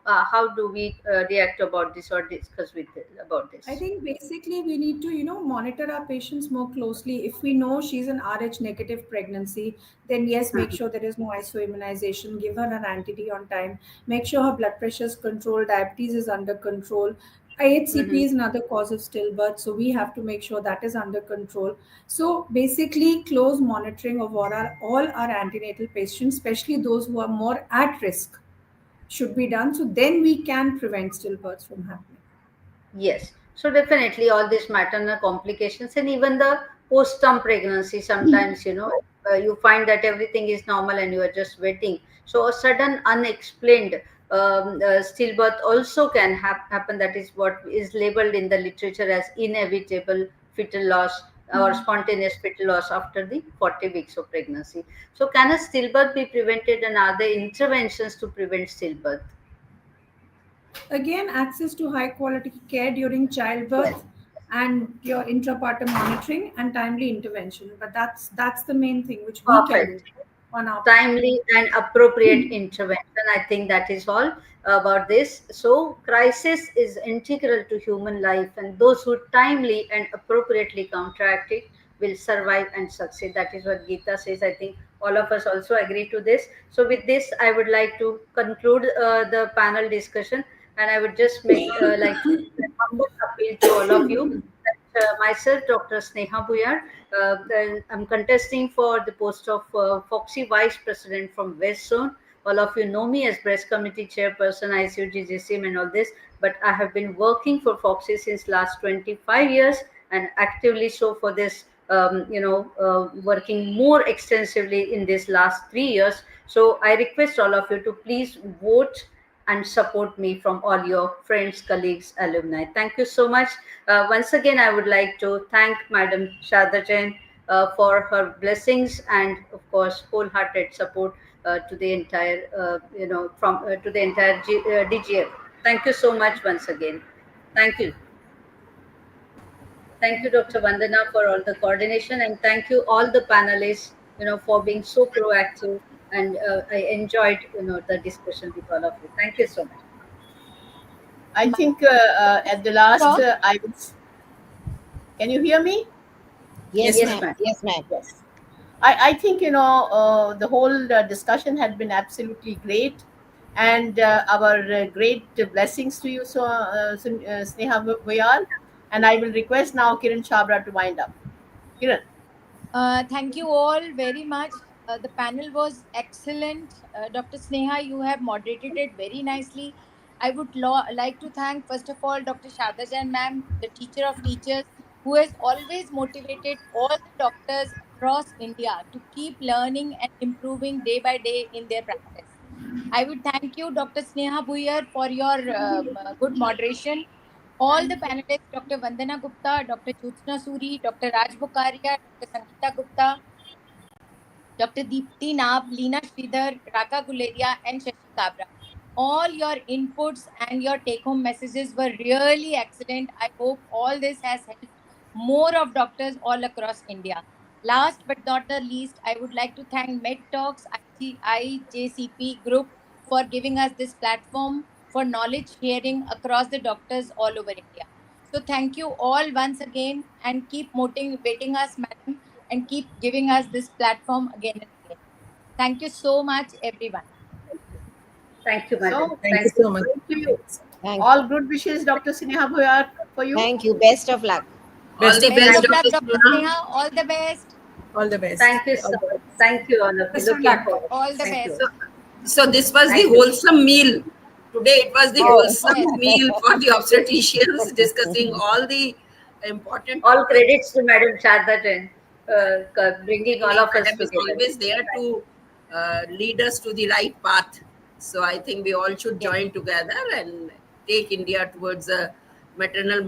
how do we react about this or discuss with about I this? think basically we need to, monitor our patients more closely. If we know she's an RH negative pregnancy, then yes, make sure there is no ISO immunization, give her an anti-D on time, make sure her blood pressure is controlled, diabetes is under control. IHCP Mhm. is another cause of stillbirth, so we have to make sure that is under control. So basically, close monitoring of all our antenatal patients, especially those who are more at risk, should be done. So then we can prevent stillbirths from happening. Yes. So definitely all these maternal complications and even the postpartum pregnancy, sometimes, you find that everything is normal and you are just waiting. So a sudden unexplained stillbirth also can happen. That is what is labeled in the literature as inevitable fetal loss or spontaneous fetal loss after the 40 weeks of pregnancy. So can a stillbirth be prevented, and are there interventions to prevent stillbirth? Again, access to high quality care during childbirth and your intrapartum monitoring and timely intervention. But that's the main thing which we can do Perfect. on our part. Timely and appropriate intervention. I think that is all about this. So, crisis is integral to human life, and those who timely and appropriately counteract it will survive and succeed. That is what Gita says. I think all of us also agree to this. So, with this, I would like to conclude the panel discussion, and I would just make like to make a humble appeal to all of you. Myself, Dr. Sneha Buyar, then I'm contesting for the post of Foxy Vice President from West Zone. All of you know me as Breast Committee Chairperson, ICUG, GCM, and all this. But I have been working for Foxy since last 25 years, and actively so for this, working more extensively in this last 3 years. So I request all of you to please vote and support me from all your friends, colleagues, alumni. Thank you so much. Once again, I would like to thank Madam Shada Jain for her blessings and, of course, wholehearted support to the entire, to the entire DGF. Thank you so much once again. Thank you. Thank you, Dr. Vandana, for all the coordination, and thank you all the panelists, for being so proactive. And I enjoyed, the discussion with all of you. Thank you so much. I think at the last, I will. Can you hear me? Yes, Yes, Yes, ma'am. ma'am. ma'am. Yes, ma'am. Yes. I think the whole discussion had been absolutely great, and our great blessings to you, Sneha Voyal. And I will request now Kiran Chabra to wind up. Kiran. Thank you all very much. The panel was excellent. Dr. Sneha, you have moderated it very nicely. I would like to thank, first of all, Dr. Shadajan ma'am, the teacher of teachers, who has always motivated all the doctors across India to keep learning and improving day by day in their practice. I would thank you, Dr. Sneha Buyar, for your good moderation. All the panelists, Dr. Vandana Gupta, Dr. Jyotsna Suri, Dr. Raj Bukharia, Dr. Sangeeta Gupta, Dr. Deepti Nab, Leena Sridhar, Raka Guleria, and Shashi Kabra. All your inputs and your take home messages were really excellent. I hope all this has helped more of doctors all across India. Last but not the least, I would like to thank MedTalks IJCP group for giving us this platform for knowledge sharing across the doctors all over India. So thank you all once again, and keep motivating us, madam, and keep giving us this platform again and again. Thank you so much, everyone. Thank you, madam. So, Thank you Thank you. so much. thank you. Thank you. All good wishes, Dr. Sneha Voyal, for you. Thank you. Best of luck. All Best the of Best luck, of best. Dr. luck, Dr. Sneha. Sneha. All the best. All the best. Thank you All so the much. best. Thank you, all of you. Best of Looking luck. forward. All the Thank you. best. So this was the Thank you. wholesome meal. Today it was the Yes. wholesome Yes. meal for the obstetricians discussing all the important All topics. credits to Madam Sharda Jain, bringing all of us Madam is together. always there to lead us to the right path. So I think we all should Yes. join together and take India towards a maternal